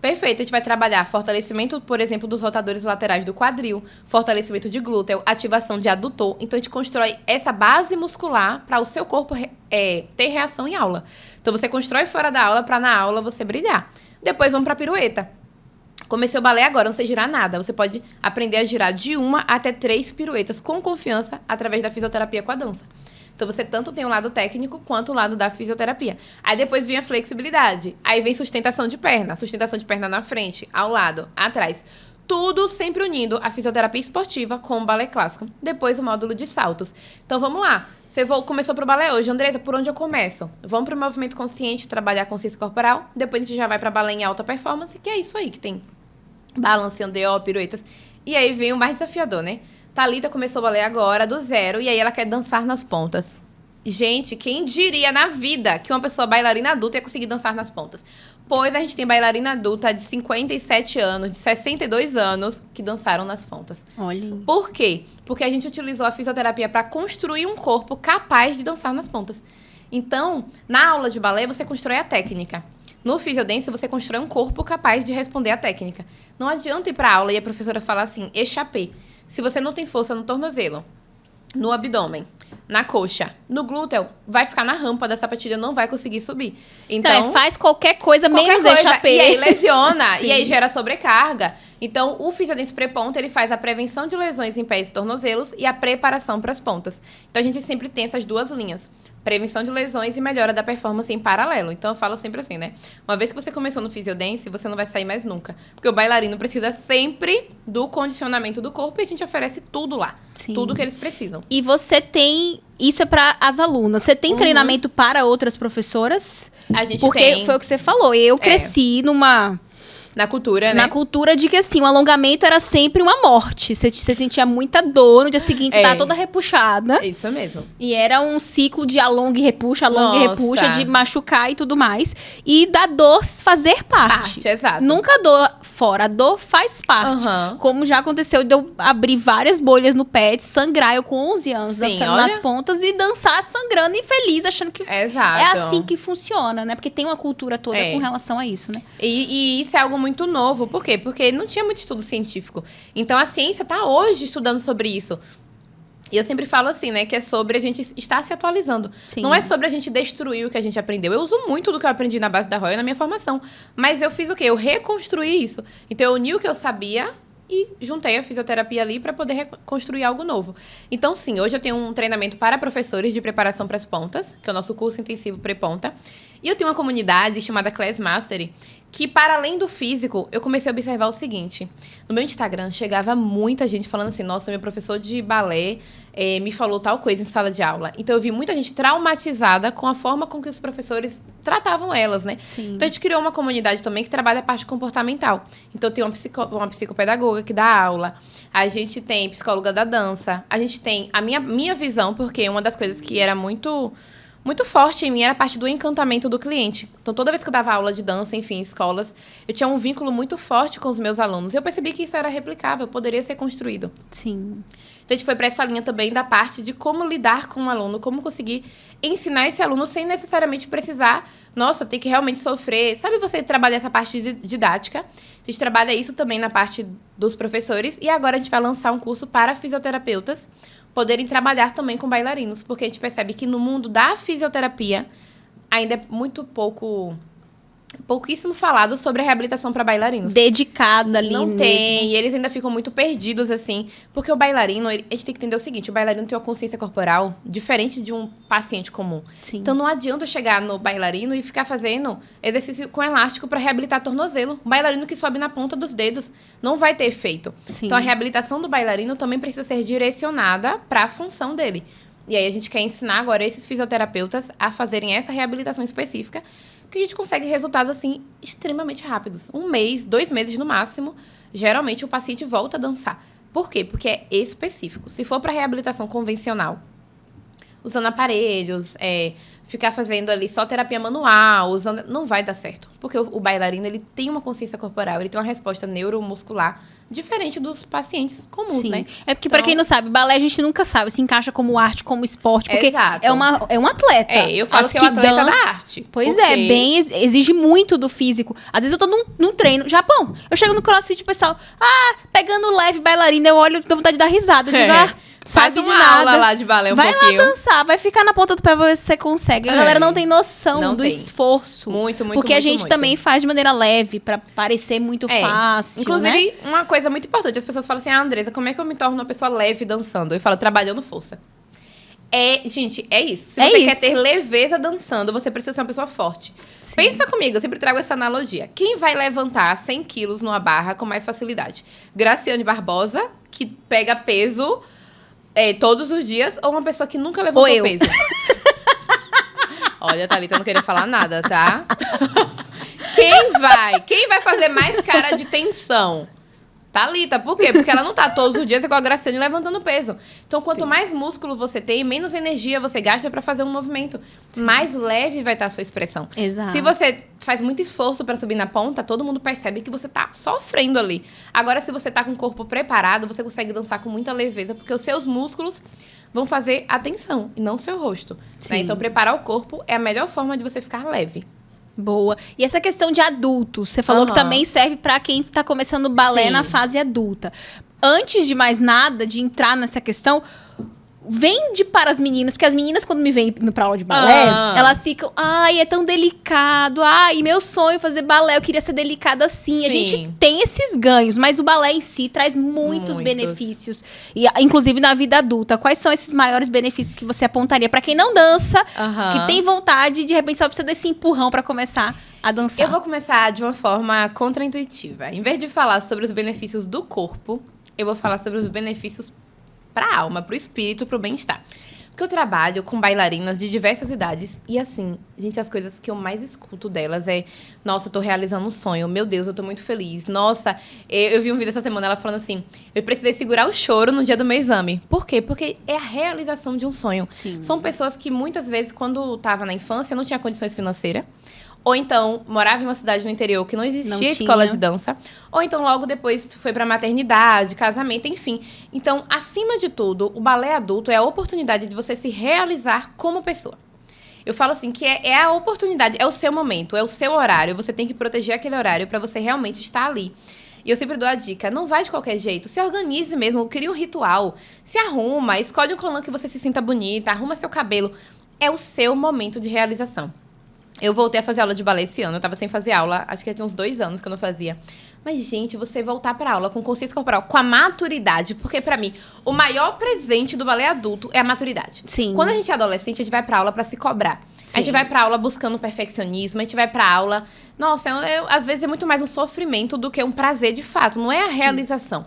Perfeito. A gente vai trabalhar fortalecimento, por exemplo, dos rotadores laterais do quadril, fortalecimento de glúteo, ativação de adutor. Então, a gente constrói essa base muscular para o seu corpo ter reação em aula. Então, você constrói fora da aula para na aula você brilhar. Depois, vamos pra pirueta. Comecei o balé agora, não sei girar nada. Você pode aprender a girar de 1 até 3 piruetas com confiança através da fisioterapia com a dança. Então, você tanto tem o lado técnico quanto o lado da fisioterapia. Aí, depois vem a flexibilidade. Aí, vem sustentação de perna. Sustentação de perna na frente, ao lado, atrás. Tudo sempre unindo a fisioterapia esportiva com o balé clássico. Depois, o módulo de saltos. Então, vamos lá. Você começou pro balé hoje. Andresa, por onde eu começo? Vamos pro movimento consciente, trabalhar a consciência corporal. Depois, a gente já vai pra balé em alta performance, que é isso aí que tem. Balance, andeó, piruetas. E aí, vem o mais desafiador, né? Thalita começou o balé agora, do zero, e aí ela quer dançar nas pontas. Gente, quem diria na vida que uma pessoa bailarina adulta ia conseguir dançar nas pontas? Pois a gente tem bailarina adulta de 57 anos, de 62 anos, que dançaram nas pontas. Olha. Por quê? Porque a gente utilizou a fisioterapia para construir um corpo capaz de dançar nas pontas. Então, na aula de balé, você constrói a técnica. No Fisiodance, você constrói um corpo capaz de responder à técnica. Não adianta ir pra aula e a professora falar assim, échappé. Se você não tem força no tornozelo, no abdômen, na coxa, no glúteo, vai ficar na rampa da sapatilha, não vai conseguir subir. Então, Não, faz qualquer coisa, menos coisa, échappé. e aí lesiona, Sim. e aí gera sobrecarga. Então, o Fisiodance pré-ponta, ele faz a prevenção de lesões em pés e tornozelos e a preparação para as pontas. Então, a gente sempre tem essas duas linhas. Prevenção de lesões e melhora da performance em paralelo. Então, eu falo sempre assim, né? Uma vez que você começou no Fisiodance, você não vai sair mais nunca. Porque o bailarino precisa sempre do condicionamento do corpo e a gente oferece tudo lá. Sim. Tudo que eles precisam. E você tem... Isso é para as alunas. Você tem treinamento para outras professoras? A gente Porque tem foi o que você falou. Eu cresci na cultura, né? na cultura de que, assim, o alongamento era sempre uma morte. Você sentia muita dor, no dia seguinte você tava toda repuxada. Isso mesmo. E era um ciclo de alonga e repuxa, Nossa. de machucar e tudo mais. E da dor fazer parte. Exato. Nunca a dor fora, a dor faz parte. Aham. Como já aconteceu de eu abrir várias bolhas no pé, de sangrar, eu com 11 anos, Sim, dançando olha. nas pontas e dançar sangrando e feliz, achando que Exato. é assim que funciona, né? Porque tem uma cultura toda É. com relação a isso, né? E isso é algo muito novo. Por quê? Porque não tinha muito estudo científico. Então, a ciência está hoje estudando sobre isso. E eu sempre falo assim, né? Que é sobre a gente estar se atualizando. Sim. Não é sobre a gente destruir o que a gente aprendeu. Eu uso muito do que eu aprendi na base da Royal na minha formação. Mas eu fiz o quê? Eu reconstruí isso. Então, eu uni o que eu sabia e juntei a fisioterapia ali para poder reconstruir algo novo. Então, sim, hoje eu tenho um treinamento para professores de preparação para as pontas, que é o nosso curso intensivo pré-ponta. E eu tenho uma comunidade chamada Class Mastery, que para além do físico, eu comecei a observar o seguinte. No meu Instagram chegava muita gente falando assim, nossa, meu professor de balé me falou tal coisa em sala de aula. Então eu vi muita gente traumatizada com a forma com que os professores tratavam elas, né? Sim. Então a gente criou uma comunidade também que trabalha a parte comportamental. Então tem uma psicopedagoga que dá aula, a gente tem psicóloga da dança, a gente tem a minha visão, porque uma das coisas que era muito forte em mim era a parte do encantamento do cliente. Então, toda vez que eu dava aula de dança, enfim, em escolas, eu tinha um vínculo muito forte com os meus alunos. E eu percebi que isso era replicável, poderia ser construído. Sim. Então, a gente foi para essa linha também da parte de como lidar com o aluno, como conseguir ensinar esse aluno sem necessariamente precisar, nossa, ter que realmente sofrer. Sabe, você trabalha essa parte de didática, a gente trabalha isso também na parte dos professores, e agora a gente vai lançar um curso para fisioterapeutas, poderem trabalhar também com bailarinos, porque a gente percebe que no mundo da fisioterapia ainda é muito pouquíssimo falado sobre a reabilitação para bailarinos. Dedicado ali Não mesmo. tem, e eles ainda ficam muito perdidos, assim, porque o bailarino, a gente tem que entender o seguinte, o bailarino tem uma consciência corporal diferente de um paciente comum. Sim. Então não adianta eu chegar no bailarino e ficar fazendo exercício com elástico para reabilitar tornozelo. O bailarino que sobe na ponta dos dedos não vai ter efeito. Sim. Então a reabilitação do bailarino também precisa ser direcionada para a função dele. E aí a gente quer ensinar agora esses fisioterapeutas a fazerem essa reabilitação específica, que a gente consegue resultados, assim, extremamente rápidos. 1 mês, 2 meses no máximo, geralmente o paciente volta a dançar. Por quê? Porque é específico. Se for para reabilitação convencional, usando aparelhos, ficar fazendo ali só terapia manual, não vai dar certo. Porque o bailarino, ele tem uma consciência corporal, ele tem uma resposta neuromuscular diferente dos pacientes comuns, Sim. né? É porque, pra quem não sabe, balé a gente nunca sabe se encaixa como arte, como esporte. Porque Exato. é um atleta. Eu falo As que é um atleta dançam- da arte. Pois porque- exige muito do físico. Às vezes eu tô num treino, Japão, eu chego no crossfit e o pessoal, pegando leve bailarina, eu olho, tenho vontade de dar risada, eu digo, Faz sabe de uma nada. aula lá de balé vai pouquinho. lá dançar, vai ficar na ponta do pé pra ver se você consegue. A galera não tem noção Não do tem. esforço. Muito, Porque a muito, gente muito. também faz de maneira leve, pra parecer muito fácil, né? Inclusive, uma coisa muito importante. As pessoas falam assim, Andresa, como é que eu me torno uma pessoa leve dançando? Eu falo, trabalhando força. Gente, é isso. Se você quer ter leveza dançando, você precisa ser uma pessoa forte. Sim. Pensa comigo, eu sempre trago essa analogia. Quem vai levantar 100 quilos numa barra com mais facilidade? Graciane Barbosa, que pega peso todos os dias, ou uma pessoa que nunca levantou Ou eu. peso? Olha, Thalita, eu não queria falar nada, tá? Quem vai fazer mais cara de tensão? Thalita, por quê? Porque ela não tá todos os dias igual a Graciane levantando peso. Então, quanto mais músculo você tem, menos energia você gasta pra fazer um movimento. Mais leve vai estar a sua expressão. Exato. Se você faz muito esforço pra subir na ponta, todo mundo percebe que você tá sofrendo ali. Agora, se você tá com o corpo preparado, você consegue dançar com muita leveza, porque os seus músculos vão fazer a tensão e não o seu rosto. Sim. Né? Então, preparar o corpo é a melhor forma de você ficar leve. Boa. E essa questão de adultos, você falou que Aham. também serve pra quem tá começando balé Sim. na fase adulta. Antes de mais nada, de entrar nessa questão, vende para as meninas, porque as meninas, quando me vêm indo pra aula de balé, elas ficam, ai, é tão delicado, ai, meu sonho é fazer balé, eu queria ser delicada assim. A Sim. gente tem esses ganhos, mas o balé em si traz muitos Muitos. benefícios, e, inclusive na vida adulta. Quais são esses maiores benefícios que você apontaria pra quem não dança, Aham. que tem vontade, de repente só precisa desse empurrão pra começar a dançar? Eu vou começar de uma forma contraintuitiva. Em vez de falar sobre os benefícios do corpo, eu vou falar sobre os benefícios para a alma, para o espírito, para o bem-estar. Porque eu trabalho com bailarinas de diversas idades e, assim, gente, as coisas que eu mais escuto delas é: nossa, eu tô realizando um sonho, meu Deus, eu tô muito feliz. Nossa, eu vi um vídeo essa semana, ela falando assim: eu precisei segurar o choro no dia do meu exame. Por quê? Porque é a realização de um sonho. Sim. São pessoas que muitas vezes, quando tava na infância, não tinha condições financeiras. Ou então, morava em uma cidade no interior que não existia Não escola tinha. de dança. Ou então, logo depois, foi pra maternidade, casamento, enfim. Então, acima de tudo, o balé adulto é a oportunidade de você se realizar como pessoa. Eu falo assim, que é a oportunidade, é o seu momento, é o seu horário. Você tem que proteger aquele horário pra você realmente estar ali. E eu sempre dou a dica, não vai de qualquer jeito. Se organize mesmo, cria um ritual. Se arruma, escolhe um colã que você se sinta bonita, arruma seu cabelo. É o seu momento de realização. Eu voltei a fazer aula de balé esse ano. Eu tava sem fazer aula, acho que já tinha uns 2 anos que eu não fazia. Mas, gente, você voltar pra aula com consciência corporal, com a maturidade, porque pra mim, o maior presente do balé adulto é a maturidade. Sim. Quando a gente é adolescente, a gente vai pra aula pra se cobrar. A gente vai pra aula buscando perfeccionismo, a gente vai pra aula... Nossa, às vezes é muito mais um sofrimento do que um prazer de fato, não é a realização.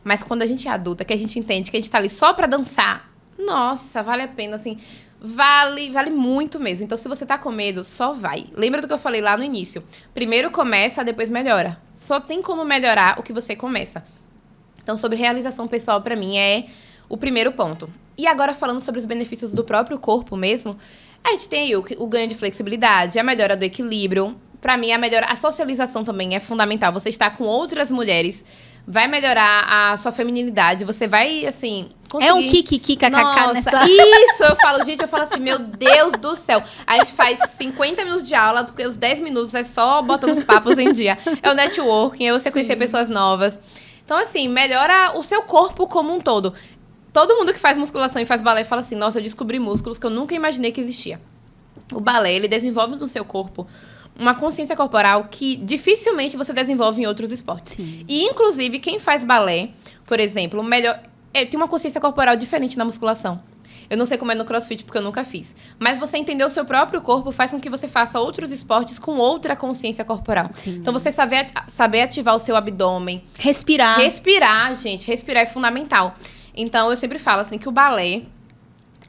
Mas quando a gente é adulta, que a gente entende que a gente tá ali só pra dançar, nossa, vale a pena, assim... Vale muito mesmo. Então, se você tá com medo, só vai. Lembra do que eu falei lá no início? Primeiro começa, depois melhora. Só tem como melhorar o que você começa. Então, sobre realização pessoal, pra mim, é o primeiro ponto. E agora, falando sobre os benefícios do próprio corpo mesmo, a gente tem aí o ganho de flexibilidade, a melhora do equilíbrio. Pra mim, a socialização também é fundamental. Você estar com outras mulheres vai melhorar a sua feminilidade. Você vai, assim... conseguir... É um kikikikakk nessa... Isso, eu falo assim, meu Deus do céu. A gente faz 50 minutos de aula, porque os 10 minutos é só botando os papos em dia. É o networking, é você conhecer pessoas novas. Então, assim, melhora o seu corpo como um todo. Todo mundo que faz musculação e faz balé fala assim, nossa, eu descobri músculos que eu nunca imaginei que existia. O balé, ele desenvolve no seu corpo uma consciência corporal que dificilmente você desenvolve em outros esportes. Sim. E, inclusive, quem faz balé, por exemplo, tem uma consciência corporal diferente na musculação. Eu não sei como é no CrossFit, porque eu nunca fiz. Mas você entender o seu próprio corpo faz com que você faça outros esportes com outra consciência corporal. Sim. Então, você saber ativar o seu abdômen. Respirar. Respirar, gente. Respirar é fundamental. Então, eu sempre falo assim que o balé,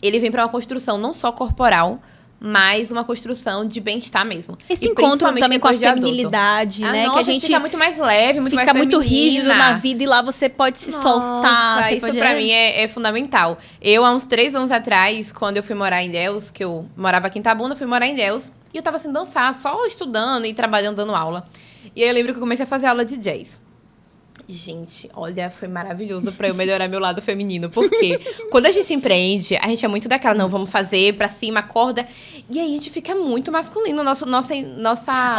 ele vem para uma construção não só corporal, mas uma construção de bem-estar mesmo. Esse E encontro principalmente também com a depois de adulto. feminilidade, né? Nossa, que a gente fica muito mais leve, muito mais fica muito feminina. rígido na vida e lá você pode se soltar. Você Isso pode... pra mim é fundamental. Eu, há uns 3 anos atrás, quando eu fui morar em Ilhéus, que eu morava aqui em Itabuna, fui morar em Ilhéus, e eu tava sem dançar, só estudando e trabalhando, dando aula. E aí eu lembro que eu comecei a fazer aula de jazz. Gente, olha, foi maravilhoso pra eu melhorar meu lado feminino. Porque quando a gente empreende, a gente é muito daquela, não, vamos fazer pra cima, acorda. E aí a gente fica muito masculino. Nossa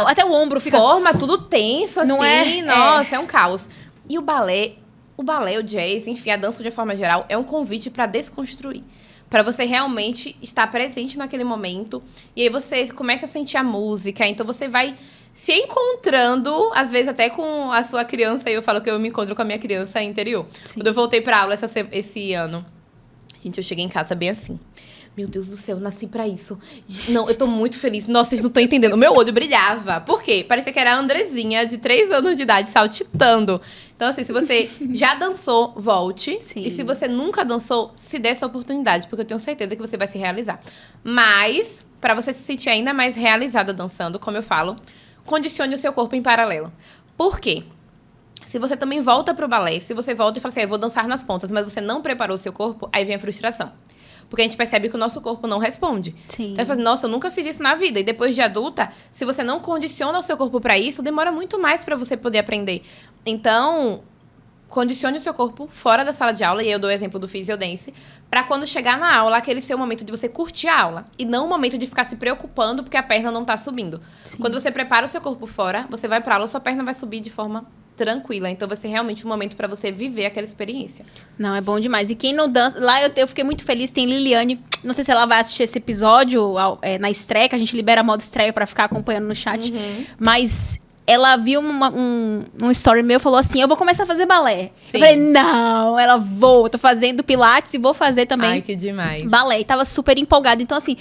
Até o ombro fica... forma, tudo tenso, assim. Não é? Nossa, é um caos. E o balé, o jazz, enfim, a dança de forma geral, é um convite pra desconstruir. Pra você realmente estar presente naquele momento. E aí você começa a sentir a música. Então você vai se encontrando, às vezes até com a sua criança. E eu falo que eu me encontro com a minha criança interior. Sim. Quando eu voltei pra aula esse ano, gente, eu cheguei em casa bem assim. Meu Deus do céu, eu nasci pra isso. Não, eu tô muito feliz. Nossa, vocês não estão entendendo. O meu olho brilhava. Por quê? Parecia que era a Andrezinha, de 3 anos de idade, saltitando. Então, assim, se você já dançou, volte. Sim. E se você nunca dançou, se dê essa oportunidade, porque eu tenho certeza que você vai se realizar. Mas, pra você se sentir ainda mais realizada dançando, como eu falo, condicione o seu corpo em paralelo. Por quê? Se você também volta pro balé, se você volta e fala assim, eu vou dançar nas pontas, mas você não preparou o seu corpo, aí vem a frustração. Porque a gente percebe que o nosso corpo não responde. Sim. Então, você fala assim, nossa, eu nunca fiz isso na vida. E depois de adulta, se você não condiciona o seu corpo pra isso, demora muito mais pra você poder aprender. Então, condicione o seu corpo fora da sala de aula, e aí eu dou o exemplo do Physiodance, pra quando chegar na aula, aquele ser o momento de você curtir a aula. E não o momento de ficar se preocupando porque a perna não tá subindo. Sim. Quando você prepara o seu corpo fora, você vai pra aula, sua perna vai subir de forma tranquila. Então, vai ser realmente um momento pra você viver aquela experiência. Não, é bom demais. E quem não dança... Lá eu fiquei muito feliz, tem Liliane. Não sei se ela vai assistir esse episódio na estreia, que a gente libera modo estreia pra ficar acompanhando no chat. Mas ela viu um story meu e falou assim, eu vou começar a fazer balé. Sim. Eu falei, não, eu tô fazendo pilates e vou fazer também Ai, que demais. balé. E tava super empolgada. Então, assim...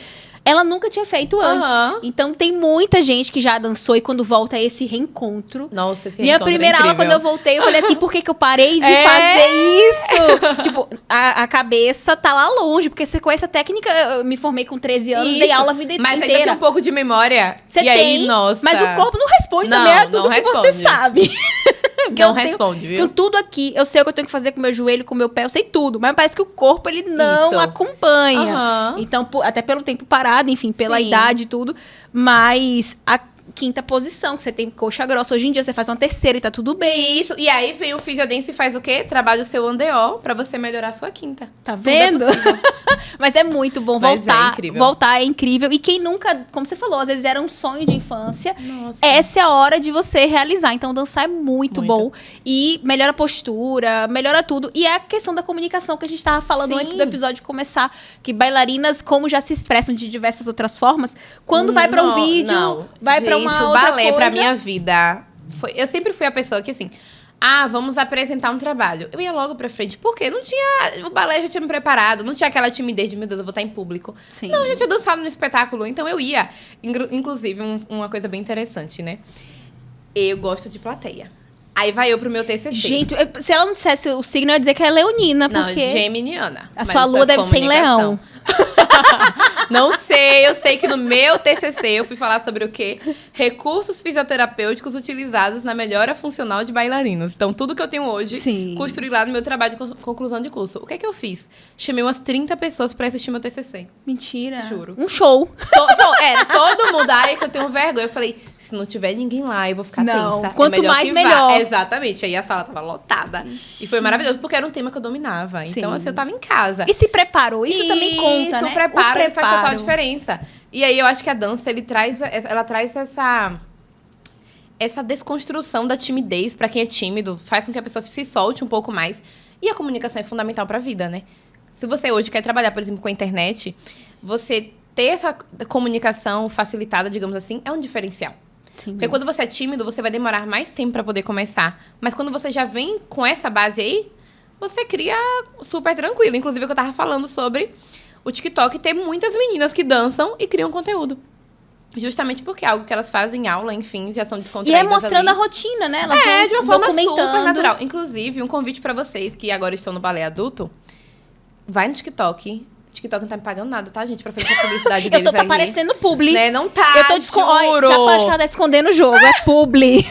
Ela nunca tinha feito antes. Aham. Então, tem muita gente que já dançou e quando volta é esse reencontro. Nossa, esse Minha reencontro é primeira aula, quando incrível. eu voltei, eu falei assim, por que que eu parei de É. fazer isso? Tipo, a cabeça tá lá longe, porque você com essa técnica, eu me formei com 13 anos, dei Isso. aula a vida Mas ainda inteira. tem um pouco de memória. Você e tem, aí, nossa. mas o corpo não responde Não, também a tudo não que você responde. sabe. Porque Não eu tenho- responde, viu? Tenho tudo aqui, eu sei o que eu tenho que fazer com o meu joelho, com o meu pé, eu sei tudo. Mas parece que o corpo, ele não Isso. acompanha. Aham. Então, até pelo tempo parado, enfim, pela Sim. idade e tudo. Mas a quinta posição, que você tem coxa grossa. Hoje em dia você faz uma terceira e tá tudo bem. Isso. E aí vem o Physiodance e faz o quê? Trabalha o seu andeó pra você melhorar a sua quinta. Tá Tudo é vendo? possível. Mas é muito bom Mas voltar. é incrível. Voltar é incrível. E quem nunca, como você falou, às vezes era um sonho de infância. Nossa. Essa é a hora de você realizar. Então, dançar é muito Muito. bom. E melhora a postura, melhora tudo. E é a questão da comunicação que a gente tava falando Sim. antes do episódio começar. Que bailarinas, como já se expressam de diversas outras formas, quando vai pra um vídeo, Não. vai pra Gente, uma o outra balé coisa. pra minha vida Eu sempre fui a pessoa que, assim... vamos apresentar um trabalho. Eu ia logo pra frente. Por quê? Não tinha... O balé já tinha me preparado. Não tinha aquela timidez de, meu Deus, eu vou estar em público. Sim. Não, eu já tinha dançado no espetáculo. Então, eu ia. Inclusive, uma coisa bem interessante, né? Eu gosto de plateia. Aí vai eu pro meu TCC. Gente, se ela não dissesse o signo, eu ia dizer que é leonina, Não, porque... geminiana. A sua lua deve ser em leão. Não sei, eu sei que no meu TCC eu fui falar sobre o quê? Recursos fisioterapêuticos utilizados na melhora funcional de bailarinos. Então, tudo que eu tenho hoje, Sim. construí lá no meu trabalho de conclusão de curso. O que é que eu fiz? Chamei umas 30 pessoas pra assistir meu TCC. Mentira. Juro. Um show. Era todo mundo. Ai, que eu tenho vergonha. Eu falei, se não tiver ninguém lá, eu vou ficar Não, tensa. quanto melhor mais, que vá. melhor. Exatamente. Aí a sala tava lotada. E foi maravilhoso, porque era um tema que eu dominava. Então, Sim. assim, eu tava em casa. E se preparou. Isso também conta, né? Isso, o preparo, ele faz total diferença. E aí, eu acho que a dança, ela traz essa desconstrução da timidez pra quem é tímido, faz com que a pessoa se solte um pouco mais. E a comunicação é fundamental pra vida, né? Se você hoje quer trabalhar, por exemplo, com a internet, você ter essa comunicação facilitada, digamos assim, é um diferencial. Sim. Porque quando você é tímido, você vai demorar mais tempo pra poder começar. Mas quando você já vem com essa base aí, você cria super tranquilo. Inclusive, eu tava falando sobre o TikTok ter muitas meninas que dançam e criam conteúdo. Justamente porque é algo que elas fazem em aula, enfim, já são E descontraídas é mostrando ali. a rotina, né? Elas vão De uma forma documentando. super natural. Inclusive, um convite pra vocês que agora estão no balé adulto, vai no TikTok. TikTok não tá me pagando nada, tá, gente? Pra fazer essa publicidade Eu deles tô aí. parecendo publi. Né? Não tá, Eu tô juro. Já pode ficar escondendo o jogo, é publi.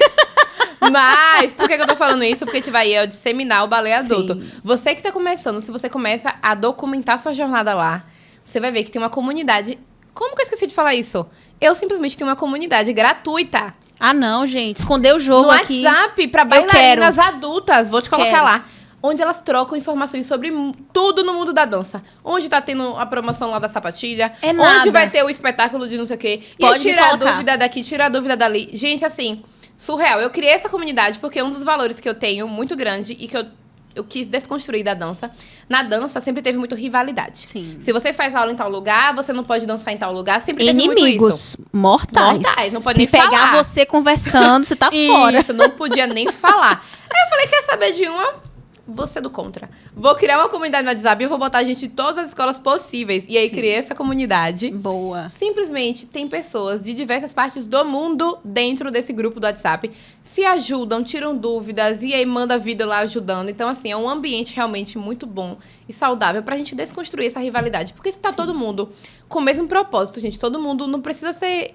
Mas, por que eu tô falando isso? Porque a gente vai disseminar o balé adulto. Sim. Você que tá começando, se você começa a documentar sua jornada lá, você vai ver que tem uma comunidade... Como que eu esqueci de falar isso? Eu simplesmente tenho uma comunidade gratuita. Ah, não, gente. Esconder o jogo No aqui. WhatsApp, pra bailarinas adultas. Vou te colocar lá. Onde elas trocam informações sobre tudo no mundo da dança. Onde tá tendo a promoção lá da sapatilha. É nada. Onde vai ter o espetáculo de não sei o quê. E Pode aí tira a colocar. dúvida daqui, tira a dúvida dali. Gente, assim, surreal. Eu criei essa comunidade porque um dos valores que eu tenho muito grande e que eu quis desconstruir da dança. Na dança, sempre teve muito rivalidade. Sim. Se você faz aula em tal lugar, você não pode dançar em tal lugar. Sempre teve muito Inimigos isso. mortais. Mortais, não pode Se nem pegar falar. você conversando, você tá fora. Isso, não podia nem falar. Aí eu falei, quer saber de uma? Vou ser do contra. Vou criar uma comunidade no WhatsApp e eu vou botar gente de todas as escolas possíveis. E aí, criei essa comunidade. Boa. Simplesmente, tem pessoas de diversas partes do mundo dentro desse grupo do WhatsApp. Se ajudam, tiram dúvidas e aí manda vídeo lá ajudando. Então, assim, é um ambiente realmente muito bom e saudável pra gente desconstruir essa rivalidade. Porque se tá todo mundo com o mesmo propósito, gente, todo mundo não precisa ser...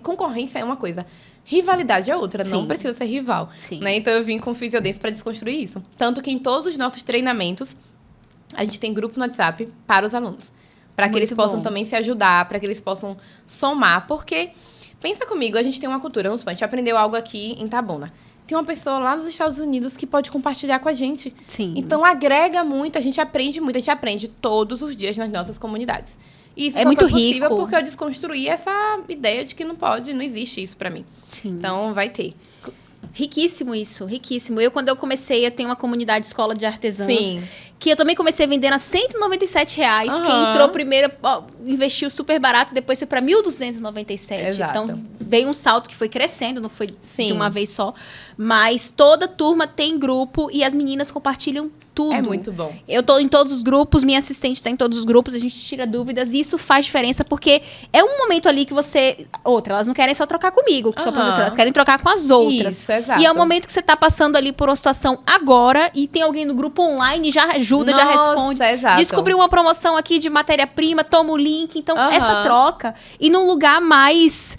Concorrência é uma coisa. Rivalidade é outra, não Sim. precisa ser rival. Sim. Né? Então eu vim com o Fisiodance para desconstruir isso. Tanto que em todos os nossos treinamentos, a gente tem grupo no WhatsApp para os alunos. Para que Muito eles possam bom. também se ajudar, para que eles possam somar. Porque, pensa comigo, a gente tem uma cultura, vamos supor, a gente aprendeu algo aqui em Itabuna. Tem uma pessoa lá nos Estados Unidos que pode compartilhar com a gente. Sim. Então agrega muito, a gente aprende todos os dias nas nossas comunidades. E isso É só muito foi possível rico. porque eu desconstruí essa ideia de que não pode, não existe isso pra mim. Sim. Então, vai ter. Riquíssimo isso, riquíssimo. Quando eu comecei, eu tenho uma comunidade escola de artesãos. Sim. Que eu também comecei vendendo a R$197. Aham. Quem entrou primeiro, investiu super barato, depois foi para R$1.297. Exato. Então, veio um salto que foi crescendo, não foi Sim. de uma vez só. Mas toda turma tem grupo e as meninas compartilham tudo. É muito bom. Eu tô em todos os grupos, minha assistente está em todos os grupos, a gente tira dúvidas e isso faz diferença porque é um momento ali que você... elas não querem só trocar comigo, que sou Aham. professora, elas querem trocar com as outras. Isso, exato. E é um momento que você tá passando ali por uma situação agora e tem alguém no grupo online, já ajuda, já Nossa, responde. exato. Descobriu uma promoção aqui de matéria-prima, toma o link. Então, Aham. essa troca. E num lugar mais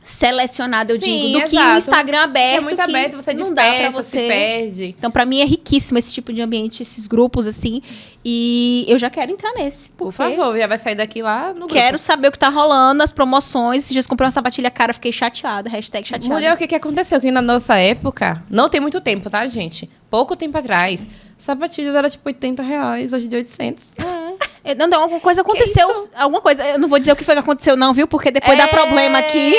selecionado, eu Sim, digo, do que exato. o Instagram aberto. É muito que aberto, você não dá dispersa, pra se você... perde. Então, pra mim, é riquíssimo esse tipo de ambiente, esses grupos, assim. E eu já quero entrar nesse. Por Porque favor, já vai sair daqui lá no grupo. quero saber o que tá rolando, as promoções. Esses dias comprei uma sapatilha cara, fiquei chateada. Hashtag chateada. Mulher, o que aconteceu? Que na nossa época, não tem muito tempo, tá, gente? Pouco tempo atrás, sapatilhas era tipo R$80, hoje de 800. Não, alguma coisa aconteceu. isso? Alguma coisa. Eu não vou dizer o que foi que aconteceu, não, viu? Porque depois dá problema aqui.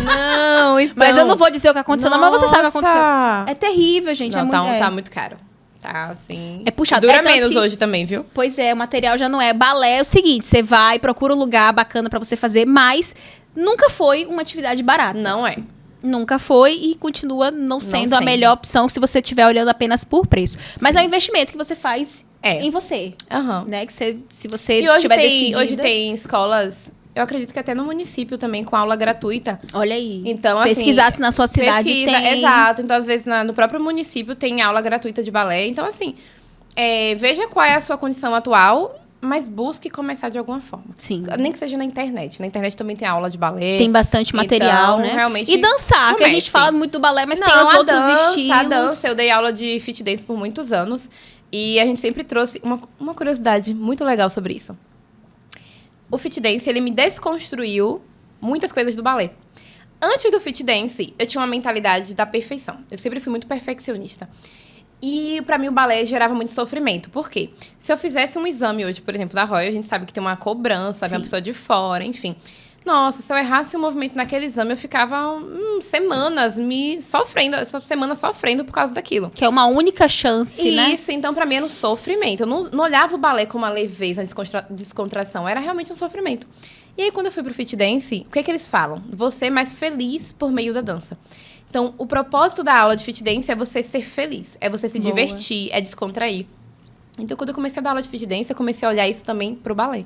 Não, então. Mas eu não vou dizer o que aconteceu, não, mas você sabe o que aconteceu. Nossa. É terrível, gente. Não, é muito, tá muito caro. Tá, assim... É puxado. Dura É tanto menos que- hoje também, viu? Pois é, o material já não é. Balé é o seguinte: você vai, procura um lugar bacana pra você fazer, mas nunca foi uma atividade barata. Não é. Nunca foi e continua não sendo a sendo. melhor opção se você estiver olhando apenas por preço. Mas é um investimento que você faz em você, Aham. né? Que você, se você E hoje tiver tem, decidida... hoje tem escolas, eu acredito que até no município também, com aula gratuita. Olha aí. Então, assim, Pesquisar se na sua cidade pesquisa, tem. exato. Então, às vezes, no próprio município tem aula gratuita de balé. Então, assim, veja qual é a sua condição atual, mas busque começar de alguma forma. Sim. Nem que seja na internet. Na internet também tem aula de balé. Tem bastante material, Então, né? realmente, E dançar, que a gente comece. fala muito do balé, mas Não, tem os a outros dança, estilos. A dança, eu dei aula de fit dance por muitos anos. E a gente sempre trouxe uma curiosidade muito legal sobre isso. O fit dance, ele me desconstruiu muitas coisas do balé. Antes do fit dance, eu tinha uma mentalidade da perfeição. Eu sempre fui muito perfeccionista. E pra mim o balé gerava muito sofrimento. Por quê? Se eu fizesse um exame hoje, por exemplo, da Royal, a gente sabe que tem uma cobrança, vem uma pessoa de fora, enfim. Nossa, se eu errasse um movimento naquele exame, eu ficava semanas sofrendo por causa daquilo. Que é uma única chance, né? Isso, então pra mim era um sofrimento. Eu não olhava o balé como uma leveza, descontração. Era realmente um sofrimento. E aí, quando eu fui pro fit dance, o que é que eles falam? Você é mais feliz por meio da dança. Então, o propósito da aula de fit dance é você ser feliz. É você se Boa. divertir, é descontrair. Então, quando eu comecei a dar aula de fit dance, eu comecei a olhar isso também pro balé.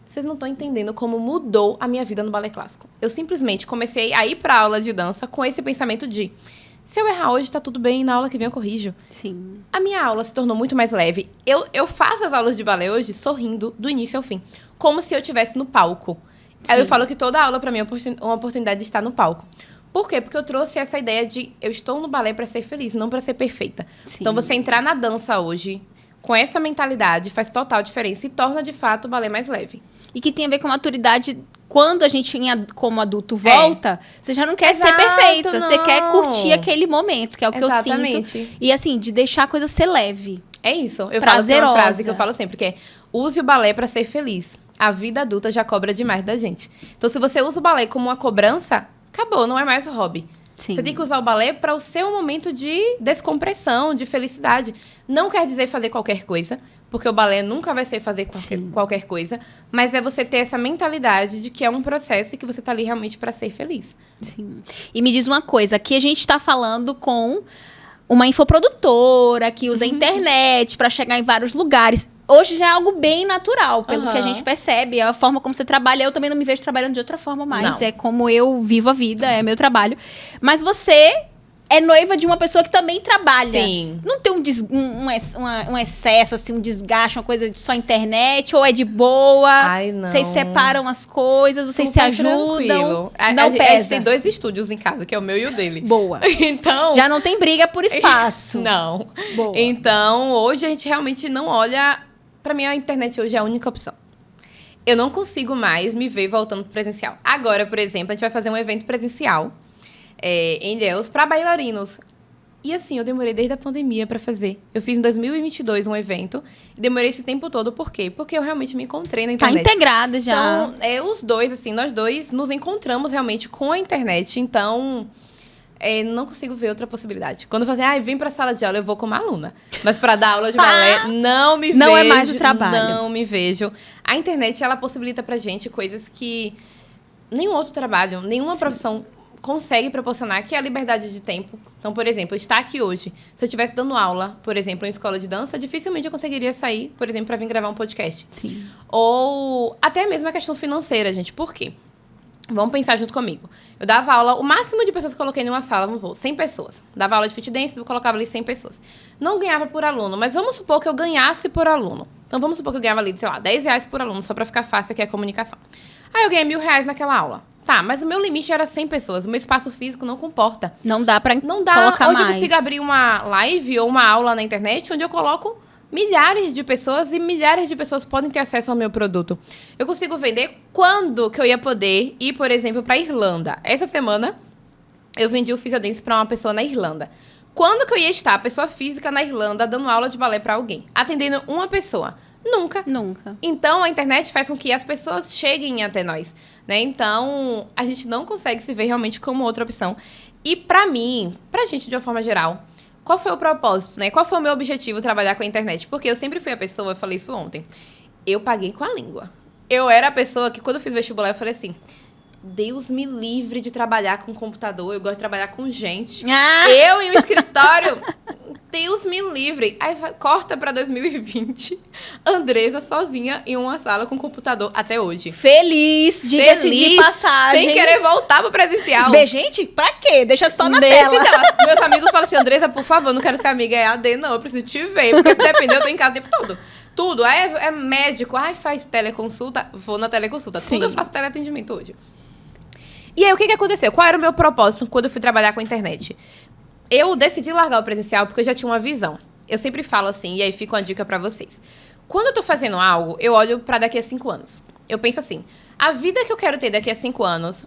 Vocês não estão entendendo como mudou a minha vida no balé clássico. Eu simplesmente comecei a ir pra aula de dança com esse pensamento de... Se eu errar hoje, tá tudo bem, na aula que vem eu corrijo. Sim. A minha aula se tornou muito mais leve. Eu faço as aulas de balé hoje sorrindo do início ao fim. Como se eu estivesse no palco. Sim. Aí eu falo que toda aula, pra mim, é uma oportunidade de estar no palco. Por quê? Porque eu trouxe essa ideia de... Eu estou no balé pra ser feliz, não pra ser perfeita. Sim. Então, você entrar na dança hoje... Com essa mentalidade, faz total diferença e torna, de fato, o balé mais leve. E que tem a ver com a maturidade. Quando a gente, como adulto, volta, você já não quer ser Exato, perfeita. Você não. quer curtir aquele momento, que é o que eu Exatamente. sinto. E assim, de deixar a coisa ser leve. É isso. Eu falo Prazerosa. uma frase que eu falo sempre, que é... Use o balé pra ser feliz. A vida adulta já cobra demais da gente. Então, se você usa o balé como uma cobrança, acabou, não é mais um hobby. Sim. Você tem que usar o balé para o seu momento de descompressão, de felicidade. Não quer dizer fazer qualquer coisa, porque o balé nunca vai ser fazer qualquer coisa, mas é você ter essa mentalidade de que é um processo e que você tá ali realmente para ser feliz. Sim. E me diz uma coisa, aqui a gente tá falando com uma infoprodutora que usa a internet para chegar em vários lugares. Hoje já é algo bem natural, pelo que a gente percebe. A forma como você trabalha, eu também não me vejo trabalhando de outra forma mais. Não. É como eu vivo a vida, é meu trabalho. Mas você é noiva de uma pessoa que também trabalha. Sim. Não tem um excesso, assim, um desgaste, uma coisa de só internet, ou é de boa? Ai, não. Vocês separam as coisas, vocês se Super ajudam. tranquilo. Não a gente pesa. tem 2 estúdios em casa, que é o meu e o dele. Boa. Então... Já não tem briga por espaço. Não. Boa. Então, hoje a gente realmente não olha... Pra mim, a internet hoje é a única opção. Eu não consigo mais me ver voltando pro presencial. Agora, por exemplo, a gente vai fazer um evento presencial em Ilhéus para bailarinos. E assim, eu demorei desde a pandemia pra fazer. Eu fiz em 2022 um evento e demorei esse tempo todo. Por quê? Porque eu realmente me encontrei na Tá internet. integrada já. Então, os dois, assim, nós dois nos encontramos realmente com a internet. Então... não consigo ver outra possibilidade. Quando eu falo assim, vem pra sala de aula, eu vou como aluna. Mas pra dar aula de balé, não me vejo. Não é mais o trabalho. Não me vejo. A internet, ela possibilita pra gente coisas que nenhum outro trabalho, nenhuma profissão consegue proporcionar, que é a liberdade de tempo. Então, por exemplo, eu estar aqui hoje. Se eu estivesse dando aula, por exemplo, em escola de dança, dificilmente eu conseguiria sair, por exemplo, pra vir gravar um podcast. Sim. Ou até mesmo a questão financeira, gente. Por quê? Vamos pensar junto comigo. Eu dava aula, o máximo de pessoas que eu coloquei numa sala, vamos supor, 100 pessoas. Dava aula de fit dance, eu colocava ali 100 pessoas. Não ganhava por aluno, mas vamos supor que eu ganhasse por aluno. Então, vamos supor que eu ganhava ali, sei lá, R$10 por aluno, só pra ficar fácil aqui a comunicação. Aí eu ganhei R$1.000 naquela aula. Tá, mas o meu limite era 100 pessoas. O meu espaço físico não comporta. Não dá pra Não dá. colocar Hoje mais. eu consigo abrir uma live ou uma aula na internet onde eu coloco milhares de pessoas e milhares de pessoas podem ter acesso ao meu produto. Eu consigo vender quando que eu ia poder ir, por exemplo, para Irlanda. Essa semana, eu vendi o Physiodance para uma pessoa na Irlanda. Quando que eu ia estar, pessoa física na Irlanda, dando aula de balé para alguém? Atendendo uma pessoa? Nunca. Nunca. Então, a internet faz com que as pessoas cheguem até nós, né? Então, a gente não consegue se ver realmente como outra opção. E pra mim, pra gente de uma forma geral, qual foi o propósito, né? Qual foi o meu objetivo trabalhar com a internet? Porque eu sempre fui a pessoa, eu falei isso ontem, eu paguei com a língua. Eu era a pessoa que, quando eu fiz vestibular, eu falei assim, Deus me livre de trabalhar com computador. Eu gosto de trabalhar com gente. Ah! Eu em um escritório, Deus me livre. Aí corta pra 2020. Andresa sozinha em uma sala com computador até hoje. Feliz, diga-se de passagem. Sem querer voltar pro presencial. Ver gente? Pra quê? Deixa só na tela. Meus amigos falam assim, Andresa, por favor, não quero ser amiga EAD, não. Eu preciso te ver. Porque se depender, eu tô em casa o tempo todo. Tudo. Aí é médico. Ai, faz teleconsulta. Vou na teleconsulta. Sim. Tudo eu faço teleatendimento hoje. E aí, o que aconteceu? Qual era o meu propósito quando eu fui trabalhar com a internet? Eu decidi largar o presencial porque eu já tinha uma visão. Eu sempre falo assim, e aí fica uma dica pra vocês. Quando eu tô fazendo algo, eu olho pra daqui a 5 anos. Eu penso assim, a vida que eu quero ter daqui a 5 anos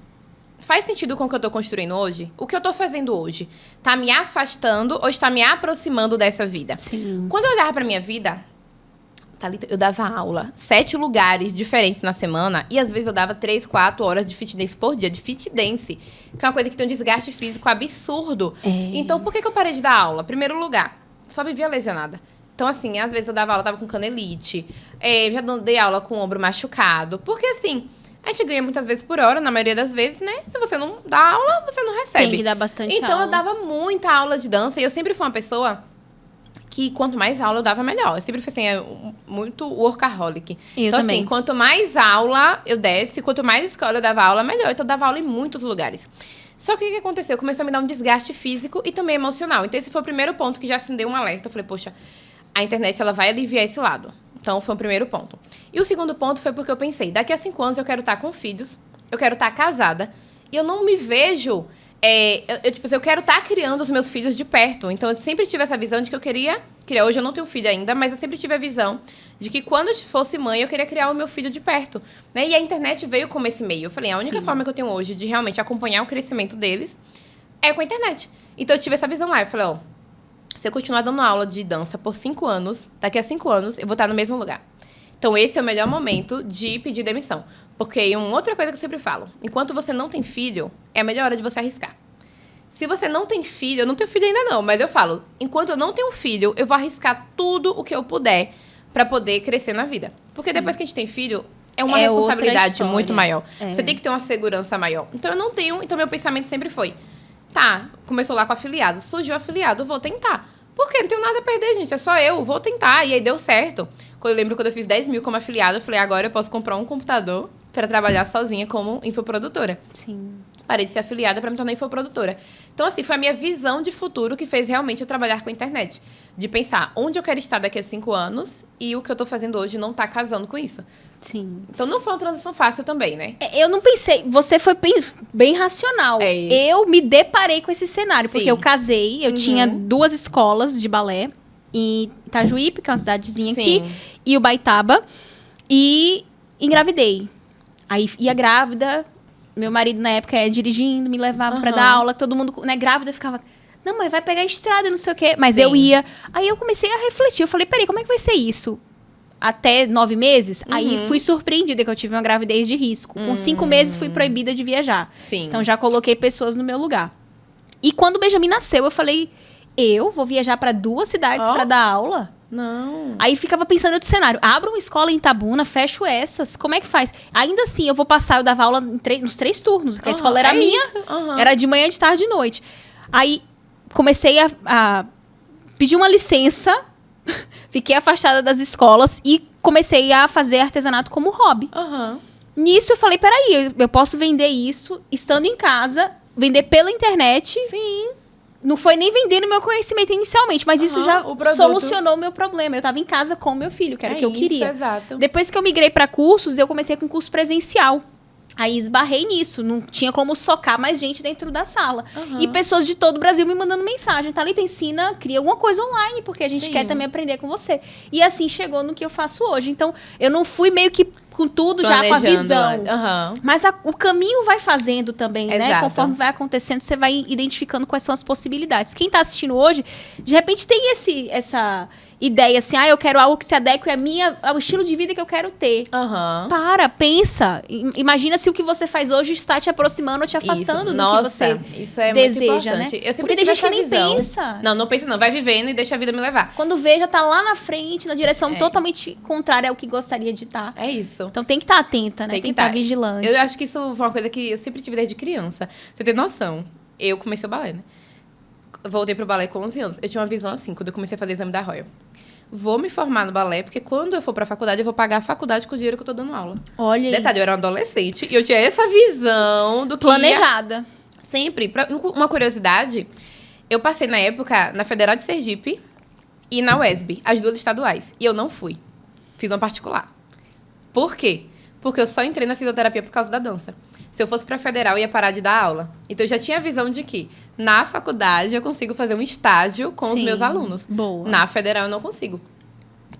faz sentido com o que eu tô construindo hoje? O que eu tô fazendo hoje tá me afastando ou está me aproximando dessa vida? Sim. Quando eu olhava pra minha vida, Thalita, eu dava aula, 7 lugares diferentes na semana, e às vezes eu dava 3, 4 horas de fit dance por dia, de fit dance, que é uma coisa que tem um desgaste físico absurdo. Então, por que eu parei de dar aula? Primeiro lugar, só vivia lesionada. Então, assim, às vezes eu dava aula, tava com canelite, já dei aula com o ombro machucado, porque assim, a gente ganha muitas vezes por hora, na maioria das vezes, né? Se você não dá aula, você não recebe. Tem que dar bastante então, aula. eu dava muita aula de dança, e eu sempre fui uma pessoa que quanto mais aula eu dava, melhor. Eu sempre fui assim, muito workaholic. Eu então, também. assim, quanto mais aula eu desse, quanto mais escola eu dava aula, melhor. Então, eu dava aula em muitos lugares. Só que o que aconteceu? Começou a me dar um desgaste físico e também emocional. Então, esse foi o primeiro ponto que já acendeu um alerta. Eu falei, poxa, a internet, ela vai aliviar esse lado. Então, foi o primeiro ponto. E o segundo ponto foi porque eu pensei, daqui a 5 anos eu quero estar com filhos, eu quero estar casada, e eu não me vejo... eu quero estar criando os meus filhos de perto. Então, eu sempre tive essa visão de que eu queria... Hoje eu não tenho filho ainda, mas eu sempre tive a visão de que quando eu fosse mãe, eu queria criar o meu filho de perto. Né? E a internet veio como esse meio. Eu falei, a única forma que eu tenho hoje de realmente acompanhar o crescimento deles é com a internet. Então, eu tive essa visão lá. Eu falei, se eu continuar dando aula de dança por 5 anos, daqui a 5 anos, eu vou estar no mesmo lugar. Então, esse é o melhor momento de pedir demissão. Porque uma outra coisa que eu sempre falo, enquanto você não tem filho, é a melhor hora de você arriscar. Se você não tem filho, eu não tenho filho ainda não, mas eu falo, enquanto eu não tenho filho, eu vou arriscar tudo o que eu puder pra poder crescer na vida. Porque depois que a gente tem filho, é uma responsabilidade muito maior. Você tem que ter uma segurança maior. Então eu não tenho, então meu pensamento sempre foi, tá, começou lá com afiliado, surgiu afiliado, vou tentar. Porque não tenho nada a perder, gente, é só eu, vou tentar. E aí deu certo. Eu lembro quando eu fiz 10 mil como afiliado, eu falei, agora eu posso comprar um computador pra trabalhar sozinha como infoprodutora. Sim. Parei de ser afiliada pra me tornar infoprodutora. Então, assim, foi a minha visão de futuro que fez realmente eu trabalhar com a internet. De pensar onde eu quero estar daqui a 5 anos e o que eu tô fazendo hoje não tá casando com isso. Sim. Então, não foi uma transição fácil também, né? Eu não pensei, você foi bem racional. Eu me deparei com esse cenário, porque eu casei, eu tinha 2 escolas de balé, em Itajuípe, que é uma cidadezinha aqui, e Ubaitaba, e engravidei. Aí ia grávida, meu marido na época ia dirigindo, me levava pra dar aula, todo mundo, né, grávida, ficava, não, mas vai pegar a estrada, não sei o quê. Mas eu ia. Aí eu comecei a refletir, eu falei, peraí, como é que vai ser isso? Até 9 meses, aí fui surpreendida que eu tive uma gravidez de risco. Com 5 meses fui proibida de viajar. Sim. Então já coloquei pessoas no meu lugar. E quando o Benjamin nasceu, eu falei, eu vou viajar pra 2 cidades pra dar aula? Não. Aí ficava pensando em outro cenário. Abro uma escola em Itabuna, fecho essas. Como é que faz? Ainda assim, eu vou passar, eu dava aula nos 3 turnos. Porque a escola era minha, era de manhã, de tarde e de noite. Aí comecei a pedir uma licença, fiquei afastada das escolas e comecei a fazer artesanato como hobby. Nisso eu falei, peraí, eu posso vender isso estando em casa, vender pela internet. Sim. Não foi nem vendendo meu conhecimento inicialmente, mas isso já solucionou o meu problema. Eu estava em casa com meu filho, que era o que eu queria. Exato. Depois que eu migrei para cursos, eu comecei com curso presencial. Aí esbarrei nisso, não tinha como socar mais gente dentro da sala. E pessoas de todo o Brasil me mandando mensagem. Thalita, ensina, cria alguma coisa online, porque a gente quer também aprender com você. E assim chegou no que eu faço hoje. Então, eu não fui meio que com tudo já com a visão. Mas o caminho vai fazendo também, né? Conforme vai acontecendo, você vai identificando quais são as possibilidades. Quem tá assistindo hoje, de repente tem ideia assim, eu quero algo que se adeque ao estilo de vida que eu quero ter. Aham. Pensa. Imagina se o que você faz hoje está te aproximando ou te afastando do que você isso é deseja, muito importante. né? Eu sempre Porque tem tive gente que essa nem visão. pensa. Não pensa não. Vai vivendo e deixa a vida me levar. Quando vê, já tá lá na frente, na direção totalmente contrária ao que gostaria de estar. É isso. Então tem que estar atenta, né? Tem que estar tá. vigilante. Eu acho que isso foi uma coisa que eu sempre tive desde criança. Você tem noção? Eu comecei o balé, né? Voltei pro balé com 11 anos. Eu tinha uma visão assim, quando eu comecei a fazer exame da Royal. Vou me formar no balé, porque quando eu for pra faculdade, eu vou pagar a faculdade com o dinheiro que eu tô dando aula. Olha aí. Detalhe, eu era uma adolescente e eu tinha essa visão do que Planejada. Sempre. Uma curiosidade, eu passei na época na Federal de Sergipe e na UESB, as duas estaduais. E eu não fui. Fiz uma particular. Por quê? Porque eu só entrei na fisioterapia por causa da dança. Se eu fosse pra Federal, eu ia parar de dar aula. Então, eu já tinha a visão de que na faculdade eu consigo fazer um estágio com os meus alunos. Boa. Na Federal, eu não consigo.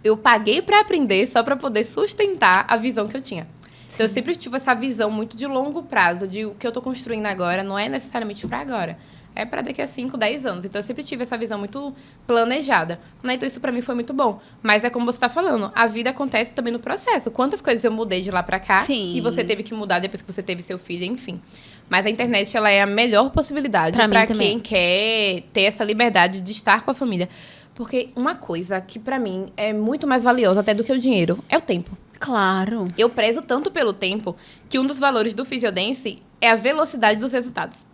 Eu paguei pra aprender só pra poder sustentar a visão que eu tinha. Então, eu sempre tive essa visão muito de longo prazo, de o que eu tô construindo agora não é necessariamente pra agora. É para daqui a 5, 10 anos. Então, eu sempre tive essa visão muito planejada. Né? Então, isso para mim foi muito bom. Mas é como você está falando, a vida acontece também no processo. Quantas coisas eu mudei de lá para cá Sim. e você teve que mudar depois que você teve seu filho, enfim. Mas a internet, ela é a melhor possibilidade para quem quer ter essa liberdade de estar com a família. Porque uma coisa que para mim é muito mais valiosa até do que o dinheiro é o tempo. Claro. Eu prezo tanto pelo tempo que um dos valores do Physiodance é a velocidade dos resultados.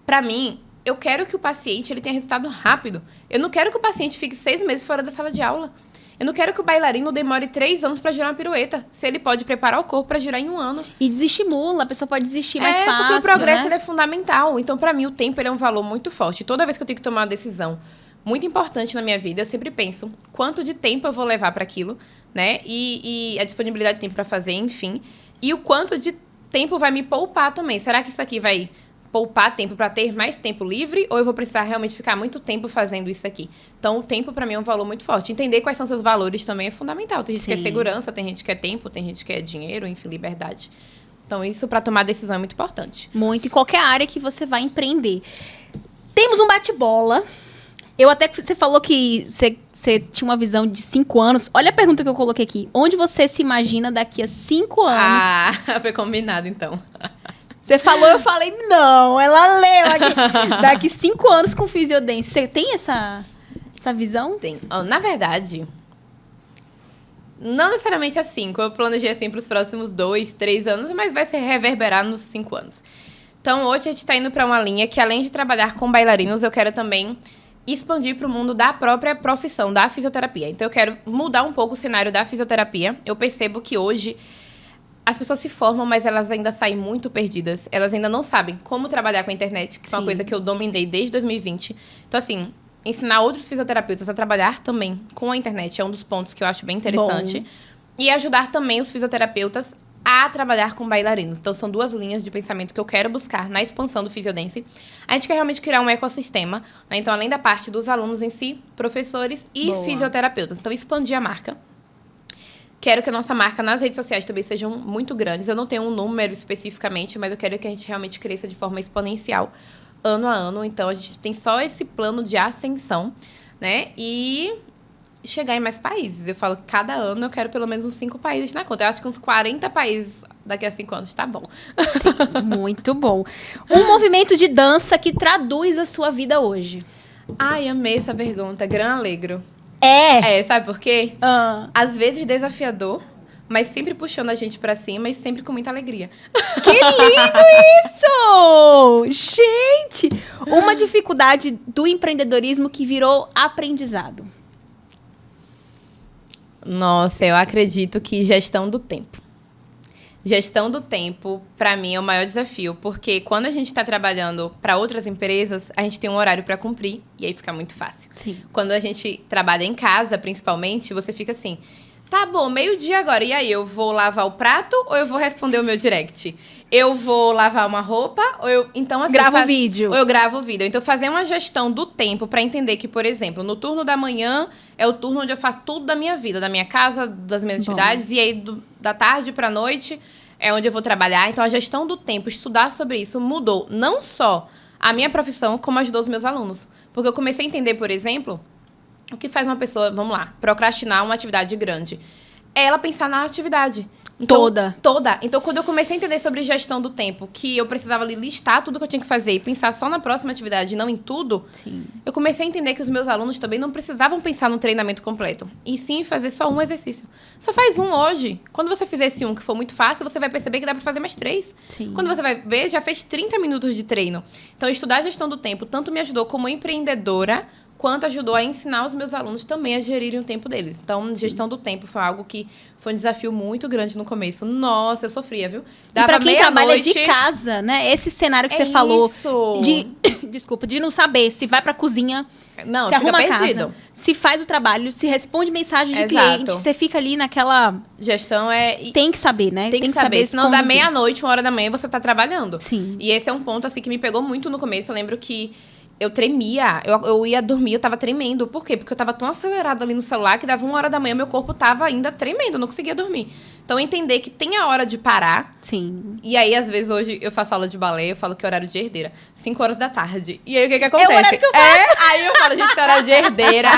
Para mim, eu quero que o paciente ele tenha resultado rápido. Eu não quero que o paciente fique 6 meses fora da sala de aula. Eu não quero que o bailarino demore 3 anos para girar uma pirueta. Se ele pode preparar o corpo para girar em 1 ano. E desestimula, a pessoa pode desistir mais fácil, porque o progresso né? ele é fundamental. Então, para mim, o tempo ele é um valor muito forte. Toda vez que eu tenho que tomar uma decisão muito importante na minha vida, eu sempre penso quanto de tempo eu vou levar para aquilo, né? E a disponibilidade de tempo para fazer, enfim. E o quanto de tempo vai me poupar também. Será que isso aqui vai poupar tempo para ter mais tempo livre ou eu vou precisar realmente ficar muito tempo fazendo isso aqui? Então, o tempo para mim é um valor muito forte. Entender quais são seus valores também é fundamental. Tem gente que quer segurança, tem gente que quer tempo, tem gente que quer dinheiro, enfim, liberdade. Então, isso para tomar decisão é muito importante. Muito, em qualquer área que você vai empreender. Temos um bate-bola. Eu até que você falou que você tinha uma visão de 5 anos. Olha a pergunta que eu coloquei aqui. Onde você se imagina daqui a 5 anos? Ah, foi combinado, então. Você falou, eu falei, não, ela leu aqui. Daqui 5 anos com Physiodance. Você tem essa visão? Tem. Na verdade, não necessariamente a 5. Eu planejei assim para os próximos 2, 3 anos, mas vai se reverberar nos 5 anos. Então, hoje a gente está indo para uma linha que, além de trabalhar com bailarinos, eu quero também expandir para o mundo da própria profissão, da fisioterapia. Então, eu quero mudar um pouco o cenário da fisioterapia. Eu percebo que hoje as pessoas se formam, mas elas ainda saem muito perdidas. Elas ainda não sabem como trabalhar com a internet, que é uma coisa que eu dominei desde 2020. Então, assim, ensinar outros fisioterapeutas a trabalhar também com a internet é um dos pontos que eu acho bem interessante. Bom. E ajudar também os fisioterapeutas a trabalhar com bailarinos. Então, são 2 linhas de pensamento que eu quero buscar na expansão do Physiodance. A gente quer realmente criar um ecossistema, né? Então, além da parte dos alunos em si, professores e fisioterapeutas. Então, expandir a marca. Quero que a nossa marca nas redes sociais também sejam muito grandes. Eu não tenho um número especificamente, mas eu quero que a gente realmente cresça de forma exponencial, ano a ano. Então, a gente tem só esse plano de ascensão, né? E chegar em mais países. Eu falo que cada ano eu quero pelo menos uns 5 países na conta. Eu acho que uns 40 países daqui a 5 anos tá bom. Sim, muito bom. Um movimento de dança que traduz a sua vida hoje. Ai, amei essa pergunta. Gran Alegro. Sabe por quê? Às vezes desafiador, mas sempre puxando a gente pra cima e sempre com muita alegria. Que lindo isso! Gente! Uma dificuldade do empreendedorismo que virou aprendizado. Nossa, eu acredito que gestão do tempo. Gestão do tempo, para mim, é o maior desafio, porque quando a gente está trabalhando para outras empresas, a gente tem um horário para cumprir e aí fica muito fácil. Sim. Quando a gente trabalha em casa, principalmente, você fica assim, tá bom, 12:00 agora, e aí, eu vou lavar o prato ou eu vou responder o meu direct? Eu vou lavar uma roupa ou eu... Então, assim, gravo o vídeo. Ou eu gravo o vídeo. Então, fazer uma gestão do tempo para entender que, por exemplo, no turno da manhã é o turno onde eu faço tudo da minha vida, da minha casa, das minhas atividades, e aí da tarde pra noite é onde eu vou trabalhar. Então, a gestão do tempo, estudar sobre isso, mudou não só a minha profissão, como ajudou os meus alunos. Porque eu comecei a entender, por exemplo, O que faz uma pessoa, vamos lá, procrastinar uma atividade grande? É ela pensar na atividade. Então, toda. Então, quando eu comecei a entender sobre gestão do tempo, que eu precisava ali listar tudo que eu tinha que fazer e pensar só na próxima atividade e não em tudo, eu comecei a entender que os meus alunos também não precisavam pensar no treinamento completo. E sim fazer só um exercício. Só faz um hoje. Quando você fizer esse um que for muito fácil, você vai perceber que dá pra fazer mais 3. Sim. Quando você vai ver, já fez 30 minutos de treino. Então, estudar gestão do tempo tanto me ajudou como empreendedora, quanto ajudou a ensinar os meus alunos também a gerirem o tempo deles. Então, gestão do tempo foi algo que foi um desafio muito grande no começo. Nossa, eu sofria, viu? Dava e pra quem trabalha de casa, né? Esse cenário que você falou desculpa, de não saber se vai pra cozinha, não, se arruma a perdido. casa, se faz o trabalho, se responde mensagem de cliente, você fica ali naquela... Gestão é... Tem que saber, né? Tem que saber, senão conduzir. da meia-noite, 1h você tá trabalhando. Sim. E esse é um ponto, assim, que me pegou muito no começo. Eu lembro que eu tremia, eu ia dormir, eu tava tremendo. Por quê? Porque eu tava tão acelerada ali no celular que dava 1h meu corpo tava ainda tremendo, eu não conseguia dormir. Então, entender que tem a hora de parar. Sim. E aí, às vezes, hoje eu faço aula de balé, eu falo que é horário de herdeira. 5h. E aí, o que acontece? É o horário que eu faço. Aí eu falo, gente, isso é horário de herdeira.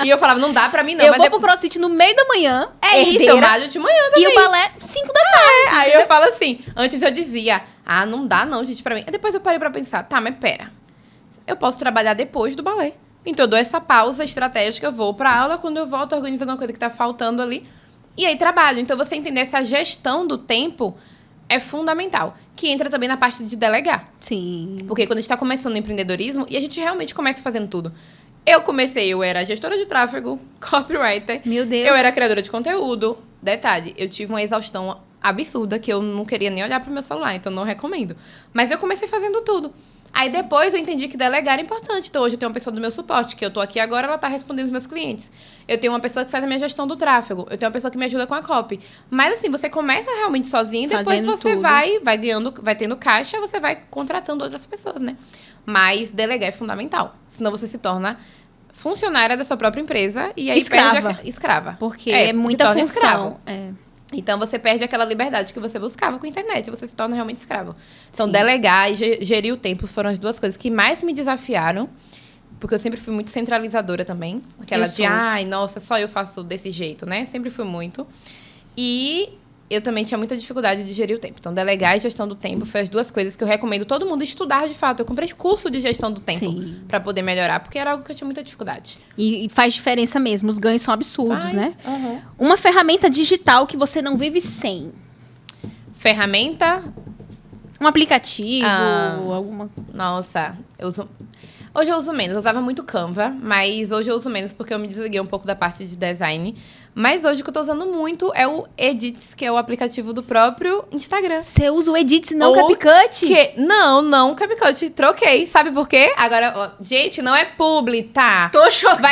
E eu falava, não dá pra mim, não. Eu vou pro CrossFit no meio da manhã, isso, é horário de manhã também. E o balé, 5 da tarde. Aí eu falo assim, antes eu dizia, não dá não, gente, pra mim. Aí depois eu parei pra pensar, tá, mas pera. Eu posso trabalhar depois do balé. Então eu dou essa pausa estratégica, eu vou pra aula, quando eu volto, eu organizo alguma coisa que tá faltando ali. E aí trabalho. Então você entender essa gestão do tempo é fundamental. Que entra também na parte de delegar. Sim. Porque quando a gente tá começando no empreendedorismo, e a gente realmente começa fazendo tudo. Eu era gestora de tráfego, copywriter. Meu Deus. Eu era criadora de conteúdo. Detalhe, eu tive uma exaustão absurda que eu não queria nem olhar pro meu celular, então não recomendo. Mas eu comecei fazendo tudo. Aí depois eu entendi que delegar era importante. Então hoje eu tenho uma pessoa do meu suporte, que eu tô aqui agora, ela tá respondendo os meus clientes. Eu tenho uma pessoa que faz a minha gestão do tráfego. Eu tenho uma pessoa que me ajuda com a copy. Mas assim, você começa realmente sozinho e depois Fazendo você tudo. vai ganhando, vai tendo caixa, você vai contratando outras pessoas, né? Mas delegar é fundamental. Senão você se torna funcionária da sua própria empresa e aí Escrava. perde escrava. Porque é muita se torna função. escravo. É. Então, você perde aquela liberdade que você buscava com a internet. Você se torna realmente escravo. Então, Sim. delegar e gerir o tempo foram as duas coisas que mais me desafiaram. Porque eu sempre fui muito centralizadora também. Aquela de, nossa, só eu faço desse jeito, né? Sempre fui muito. E eu também tinha muita dificuldade de gerir o tempo. Então, delegar e gestão do tempo foi as duas coisas que eu recomendo todo mundo estudar de fato. Eu comprei curso de gestão do tempo para poder melhorar, porque era algo que eu tinha muita dificuldade. E faz diferença mesmo. Os ganhos são absurdos, né? Uhum. Uma ferramenta digital que você não vive sem. Ferramenta? Um aplicativo, alguma... Nossa, hoje eu uso menos. Eu usava muito Canva, mas hoje eu uso menos porque eu me desliguei um pouco da parte de design. Mas hoje o que eu tô usando muito é o Edits, que é o aplicativo do próprio Instagram. Você usa o Edits, não o CapCut? Não, CapCut. Troquei. Sabe por quê? Agora, gente, não é publi, tá? Tô chocada.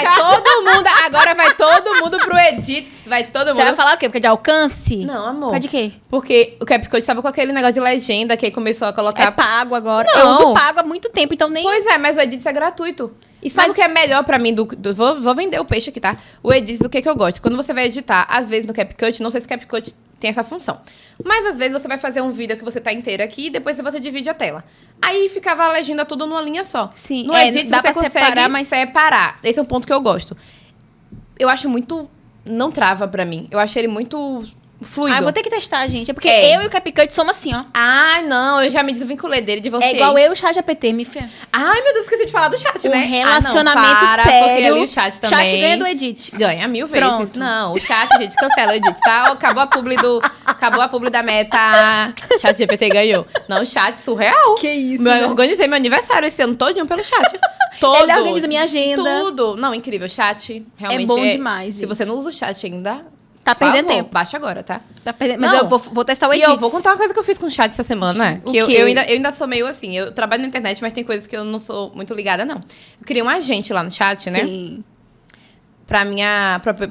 Agora vai todo mundo pro Edits. Vai todo mundo. Você vai falar o quê? Porque é de alcance? Não, amor. Pode quê? Porque o CapCut tava com aquele negócio de legenda que aí começou a colocar... É pago agora. Não. Eu uso pago há muito tempo, então nem... Pois é, mas o Edits é gratuito. E sabe o que é melhor pra mim? Vou vender o peixe aqui, tá? O Edits, o que eu gosto? Quando você vai editar, às vezes no CapCut, não sei se CapCut tem essa função. Mas às vezes você vai fazer um vídeo que você tá inteiro aqui e depois você divide a tela. Aí ficava a legenda tudo numa linha só. Sim, no Edits dá você pra consegue separar. Esse é um ponto que eu gosto. Eu acho muito... Não trava pra mim. Eu acho ele muito... fluido. Eu vou ter que testar, gente. É porque eu e o CapCut somos assim, ó. Não, eu já me desvinculei dele, de você. É igual eu e o ChatGPT, me fia. Ai, meu Deus, esqueci de falar do chat, né? Relacionamento sério. Porque ali o chat também... Chat ganha do Edit. Ganha 1000 vezes. Pronto. Não, o chat, gente, cancela o Edit, tá? Acabou a publi da Meta. ChatGPT ganhou. Não, o chat surreal. Que isso, Eu né? organizei meu aniversário esse ano todinho pelo chat. Todo. Ele organiza minha agenda. Tudo. Não, incrível. O chat realmente é bom demais, Se gente. você não usa o chat ainda... Tá perdendo tempo. Baixa agora, tá? Tá perdendo. Mas Não. eu vou testar o E Edits. eu vou contar uma coisa que eu fiz com o chat essa semana. O Que quê? eu ainda sou meio assim. Eu trabalho na internet, mas tem coisas que eu não sou muito ligada, não. Eu criei um agente lá no chat, né? Sim.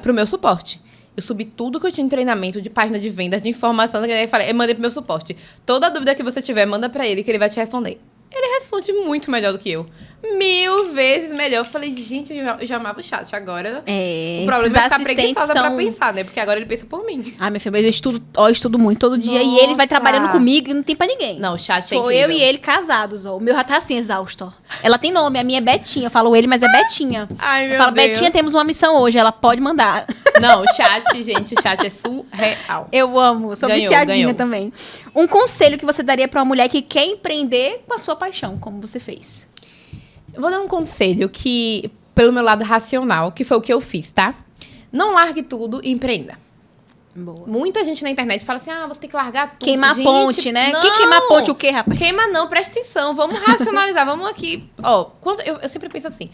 Pro meu suporte. Eu subi tudo que eu tinha em treinamento, de página de vendas, de informação. E falei, mandei pro meu suporte. Toda dúvida que você tiver, manda pra ele, que ele vai te responder. Ele responde muito melhor do que eu. 1000 vezes melhor. Eu falei, gente, eu já amava o chat agora. É, O problema é esses ficar preguiçosa assistentes pra pensar, né? Porque agora ele pensa por mim. Ah, minha filha, mas eu estudo muito todo dia e ele vai Nossa. trabalhando comigo e não tem pra ninguém. Não, o chat é Sou incrível. eu e ele casados, ó. O meu já tá assim, exausto, ó. Ela tem nome, a minha é Betinha. Eu falo ele, mas é Betinha. Ai, Eu meu falo, Deus. Betinha, temos uma missão hoje, ela pode mandar. Não, o chat, gente, o chat é surreal. Eu amo, sou Ganhou, viciadinha ganhou. também. Um conselho que você daria pra uma mulher que quer empreender com a sua paixão, como você fez? Eu vou dar um conselho que, pelo meu lado racional, que foi o que eu fiz, tá? Não largue tudo e empreenda. Boa. Muita gente na internet fala assim, você tem que largar tudo. Queimar Gente, ponte, né? Não! Que queimar ponte o quê, rapaz? Queima não, presta atenção. Vamos racionalizar, vamos aqui. Ó, eu sempre penso assim.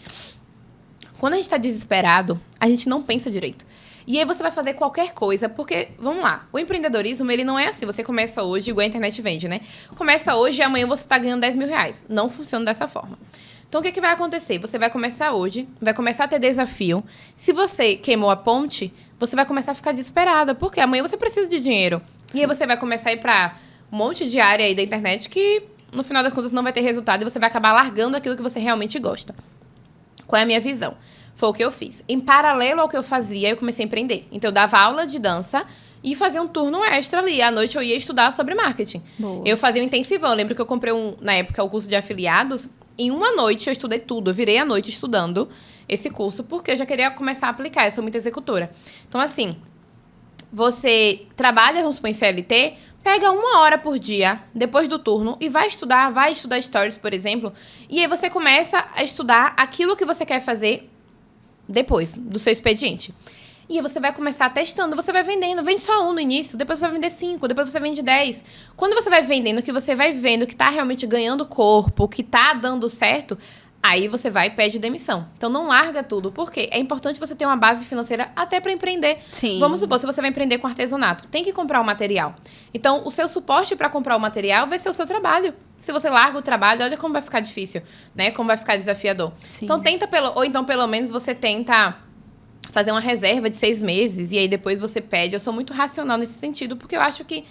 Quando a gente tá desesperado, a gente não pensa direito. E aí você vai fazer qualquer coisa, porque, vamos lá, o empreendedorismo, ele não é assim. Você começa hoje, igual a internet vende, né? Começa hoje e amanhã você tá ganhando 10 mil reais. Não funciona dessa forma. Então, o que vai acontecer? Você vai começar hoje, vai começar a ter desafio. Se você queimou a ponte, você vai começar a ficar desesperada, porque amanhã você precisa de dinheiro. Sim. E aí você vai começar a ir pra um monte de área aí da internet que, no final das contas, não vai ter resultado e você vai acabar largando aquilo que você realmente gosta. Qual é a minha visão? Foi o que eu fiz. Em paralelo ao que eu fazia, eu comecei a empreender. Então, eu dava aula de dança e fazia um turno extra ali. À noite, eu ia estudar sobre marketing. Boa. Eu fazia um intensivão. Eu lembro que eu comprei, na época, o curso de afiliados. Em uma noite, eu estudei tudo. Eu virei a noite estudando esse curso, porque eu já queria começar a aplicar. Eu sou muito executora. Então, assim, você trabalha, vamos supor, em CLT, pega 1 hora por dia, depois do turno, e vai estudar stories, por exemplo. E aí você começa a estudar aquilo que você quer fazer depois do seu expediente. E aí você vai começar testando, você vai vendendo, vende só 1 no início, depois você vai vender 5, depois você vende 10. Quando você vai vendendo, que você vai vendo que tá realmente ganhando corpo, que tá dando certo, aí você vai e pede demissão. Então não larga tudo, porque é importante você ter uma base financeira até para empreender. Sim. Vamos supor, se você vai empreender com artesanato, tem que comprar o material. Então o seu suporte para comprar o material vai ser o seu trabalho. Se você larga o trabalho, olha como vai ficar difícil, né? Como vai ficar desafiador. Sim. Então ou então pelo menos você tenta fazer uma reserva de 6 meses e aí depois você pede. Eu sou muito racional nesse sentido, porque eu acho que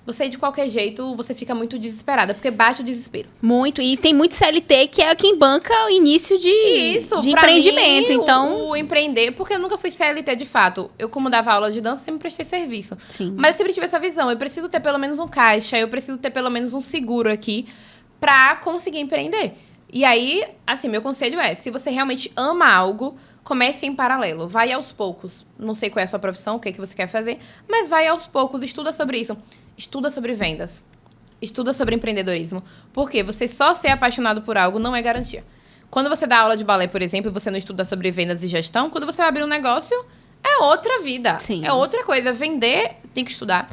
você, de qualquer jeito, você fica muito desesperada, porque bate o desespero. Muito. E tem muito CLT que é quem banca o início de pra empreendimento. mim, Então, o empreender, porque eu nunca fui CLT de fato. Eu, como dava aula de dança, sempre prestei serviço. sim. Mas eu sempre tive essa visão. Eu preciso ter pelo menos um caixa, eu preciso ter pelo menos um seguro aqui pra conseguir empreender. E aí, assim, meu conselho é, se você realmente ama algo, comece em paralelo. Vai aos poucos. Não sei qual é a sua profissão, o que você quer fazer, mas vai aos poucos, estuda sobre isso. Estuda sobre vendas. Estuda sobre empreendedorismo. Porque você só ser apaixonado por algo não é garantia. Quando você dá aula de balé, por exemplo, e você não estuda sobre vendas e gestão, quando você vai abrir um negócio, é outra vida. Sim. É outra coisa. Vender, tem que estudar.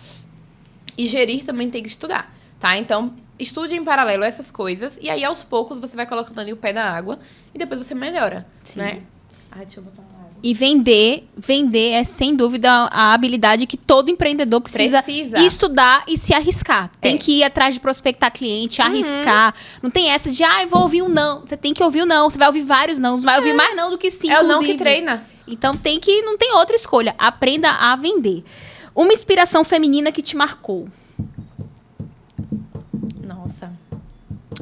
E gerir também tem que estudar, tá? Então, estude em paralelo essas coisas. E aí, aos poucos, você vai colocando ali o pé na água. E depois você melhora, Sim. né? Ai, deixa eu botar uma água. E vender é, sem dúvida, a habilidade que todo empreendedor precisa estudar e se arriscar. Tem que ir atrás de prospectar cliente, arriscar. Não tem essa de, eu vou ouvir um não. Você tem que ouvir um não. Você vai ouvir vários não. Você vai ouvir mais não do que 5, É o não inclusive. que treina. Então, não tem outra escolha. Aprenda a vender. Uma inspiração feminina que te marcou. Nossa.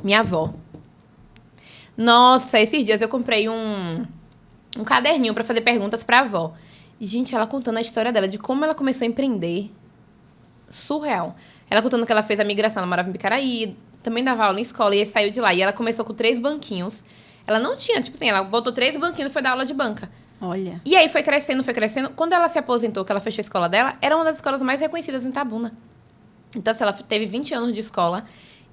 Minha avó. Nossa, esses dias eu comprei um caderninho pra fazer perguntas pra avó. E, gente, ela contando a história dela, de como ela começou a empreender. Surreal. Ela contando que ela fez a migração, ela morava em Bicaraí, também dava aula em escola, e aí saiu de lá. E ela começou com 3 banquinhos. Ela não tinha, tipo assim, ela botou 3 banquinhos e foi dar aula de banca. Olha. E aí foi crescendo, foi crescendo. Quando ela se aposentou, que ela fechou a escola dela, era uma das escolas mais reconhecidas em Itabuna. Então, assim, ela teve 20 anos de escola.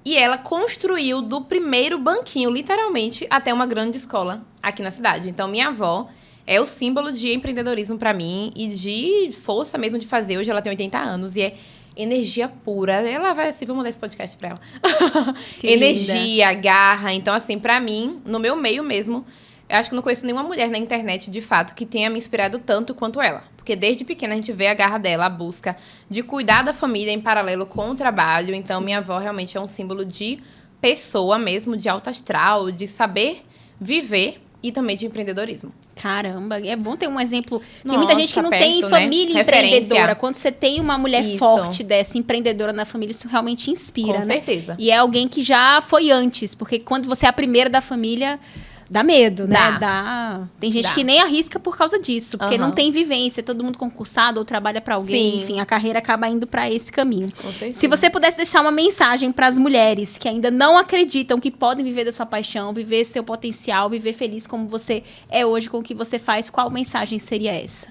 E ela construiu do primeiro banquinho, literalmente, até uma grande escola aqui na cidade. Então, minha avó é o símbolo de empreendedorismo pra mim e de força mesmo de fazer. Hoje ela tem 80 anos e é energia pura. Ela vai assim, vou mandar esse podcast pra ela. Que energia, garra. Então, assim, pra mim, no meu meio mesmo, eu acho que não conheço nenhuma mulher na internet, de fato, que tenha me inspirado tanto quanto ela. Porque desde pequena a gente vê a garra dela, a busca de cuidar da família em paralelo com o trabalho. Então, minha avó realmente é um símbolo de pessoa mesmo, de alto astral, de saber viver e também de empreendedorismo. Caramba, é bom ter um exemplo. Tem Nossa, muita gente que não tem perto, né? família Referência. empreendedora. Quando você tem uma mulher Isso. forte dessa, empreendedora na família, isso realmente inspira, Com né? certeza. E é alguém que já foi antes, porque quando você é a primeira da família, dá medo, né? Tem gente Dá. que nem arrisca por causa disso, porque não Aham. tem vivência, todo mundo concursado ou trabalha pra alguém, Sim. enfim, a carreira acaba indo pra esse caminho. Com certeza. Se você pudesse deixar uma mensagem para as mulheres que ainda não acreditam que podem viver da sua paixão, viver seu potencial, viver feliz como você é hoje com o que você faz, qual mensagem seria essa?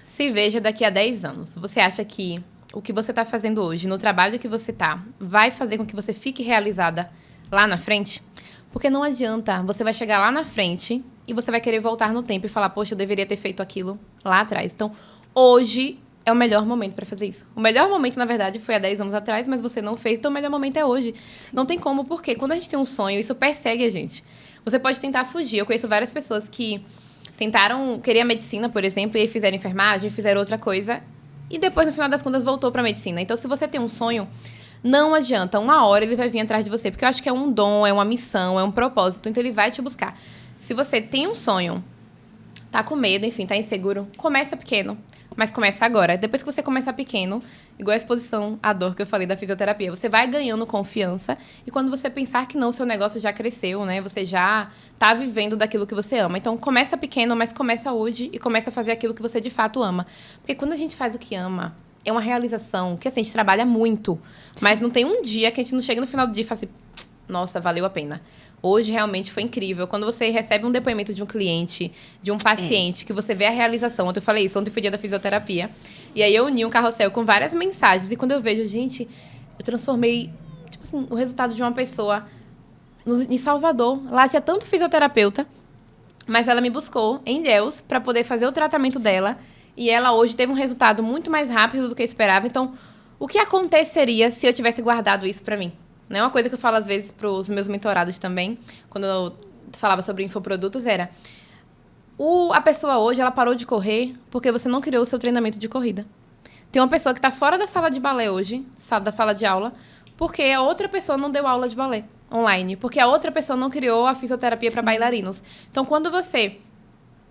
Se veja daqui a 10 anos. Você acha que o que você está fazendo hoje, no trabalho que você tá, vai fazer com que você fique realizada lá na frente? Porque não adianta, você vai chegar lá na frente e você vai querer voltar no tempo e falar, poxa, eu deveria ter feito aquilo lá atrás. Então, hoje é o melhor momento para fazer isso. O melhor momento, na verdade, foi há 10 anos atrás, mas você não fez, então o melhor momento é hoje. Sim. Não tem como, porque quando a gente tem um sonho, isso persegue a gente. Você pode tentar fugir. Eu conheço várias pessoas que tentaram querer a medicina, por exemplo, e aí fizeram enfermagem, fizeram outra coisa, e depois, no final das contas, voltou para medicina. Então, se você tem um sonho, não adianta, uma hora ele vai vir atrás de você, porque eu acho que é um dom, é uma missão, é um propósito, então ele vai te buscar. Se você tem um sonho, tá com medo, enfim, tá inseguro, começa pequeno, mas começa agora. Depois que você começar pequeno, igual a exposição à dor que eu falei da fisioterapia, você vai ganhando confiança e quando você pensar que não, seu negócio já cresceu, né? Você já tá vivendo daquilo que você ama. Então, começa pequeno, mas começa hoje e começa a fazer aquilo que você de fato ama. Porque quando a gente faz o que ama, é uma realização que, assim, a gente trabalha muito. Sim. Mas não tem um dia que a gente não chega no final do dia e fala assim, nossa, valeu a pena. Hoje, realmente, foi incrível. Quando você recebe um depoimento de um cliente, de um paciente, que você vê a realização. Ontem eu falei isso, ontem foi dia da fisioterapia. E aí eu uni um carrossel com várias mensagens. E quando eu vejo, gente, eu transformei, tipo assim, o resultado de uma pessoa em Salvador. Lá tinha tanto fisioterapeuta, mas ela me buscou em Deus para poder fazer o tratamento dela. E ela hoje teve um resultado muito mais rápido do que eu esperava. Então, o que aconteceria se eu tivesse guardado isso pra mim? Não é uma coisa que eu falo às vezes pros meus mentorados também, quando eu falava sobre infoprodutos, era... A pessoa hoje, ela parou de correr porque você não criou o seu treinamento de corrida. Tem uma pessoa que tá fora da sala de balé hoje, da sala de aula, porque a outra pessoa não deu aula de balé online. Porque a outra pessoa não criou a fisioterapia para bailarinos. Então, quando você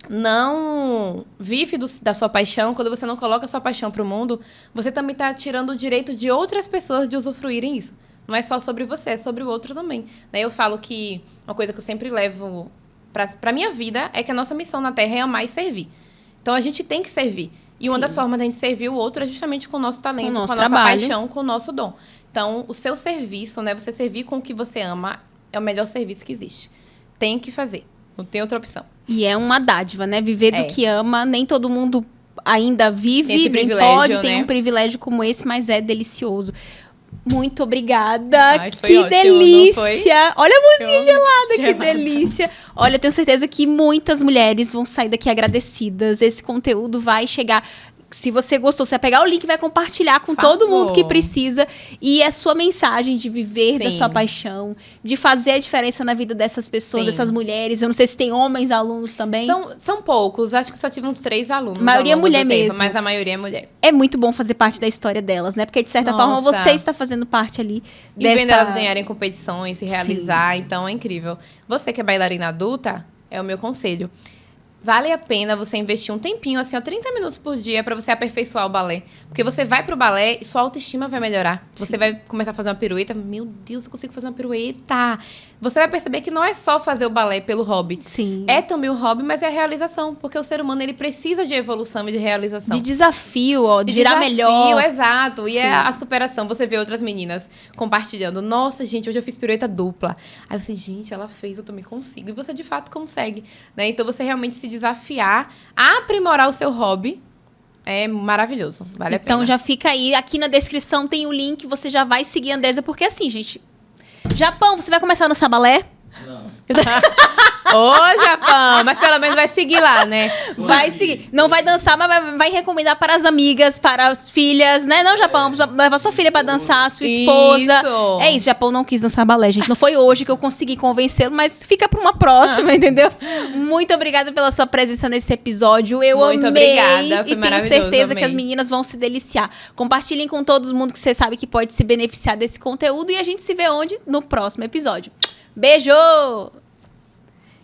não vive da sua paixão, quando você não coloca a sua paixão para o mundo, você também está tirando o direito de outras pessoas de usufruírem isso. Não é só sobre você, é sobre o outro também. Daí eu falo que uma coisa que eu sempre levo para minha vida é que a nossa missão na Terra é amar e servir. Então a gente tem que servir. E uma das formas da gente servir o outro é justamente com o nosso talento, com a nossa paixão, com o nosso dom. Então, o seu serviço, né? Você servir com o que você ama é o melhor serviço que existe. Tem que fazer. Não tem outra opção. E é uma dádiva, né? Viver do que ama. Nem todo mundo ainda vive, nem pode. Tem um privilégio como esse, mas é delicioso. Muito obrigada. Ai, que ótimo, delícia. Olha a mocinha gelada, que delícia. Olha, eu tenho certeza que muitas mulheres vão sair daqui agradecidas. Esse conteúdo vai chegar... Se você gostou, você vai pegar o link e vai compartilhar com todo mundo que precisa. E a sua mensagem de viver da sua paixão, de fazer a diferença na vida dessas pessoas, dessas mulheres. Eu não sei se tem homens alunos também. São poucos. Acho que só tive uns 3 alunos. A maioria é mulher mesmo. Mas a maioria é mulher. É muito bom fazer parte da história delas, né? Porque, de certa forma, você está fazendo parte ali dessa... E vendo elas ganharem competições, se realizar. Então, é incrível. Você que é bailarina adulta, é o meu conselho. Vale a pena você investir um tempinho, assim, 30 minutos por dia pra você aperfeiçoar o balé. Porque você vai pro balé e sua autoestima vai melhorar. Sim. Você vai começar a fazer uma pirueta. Meu Deus, eu consigo fazer uma pirueta. Você vai perceber que não é só fazer o balé pelo hobby. Sim. É também o hobby, mas é a realização. Porque o ser humano, ele precisa de evolução e de realização. De desafio, ó, de virar melhor. Exato. Sim. E é a superação. Você vê outras meninas compartilhando. Nossa, gente, hoje eu fiz pirueta dupla. Aí você, gente, ela fez, eu também consigo. E você, de fato, consegue. Né? Então, você realmente se desafiar a aprimorar o seu hobby é maravilhoso, vale a pena. Então já fica aí, aqui na descrição tem o link, você já vai seguir a Andresa, porque assim, gente, Japão, você vai começar a dançar balé? Não. Ô, Japão, mas pelo menos vai seguir lá, né? Vai seguir. Não vai dançar, mas vai recomendar para as amigas, para as filhas, né? Não, Japão, leva sua filha para dançar, sua esposa. Isso. É isso, Japão não quis dançar balé, gente. Não foi hoje que eu consegui convencê-lo, mas fica para uma próxima, entendeu? Muito obrigada pela sua presença nesse episódio. Eu amei. Muito obrigada, foi e tenho maravilhoso, certeza amei. que as meninas vão se deliciar. Compartilhem com todo mundo que você sabe que pode se beneficiar desse conteúdo e a gente se vê onde? No próximo episódio. Beijo!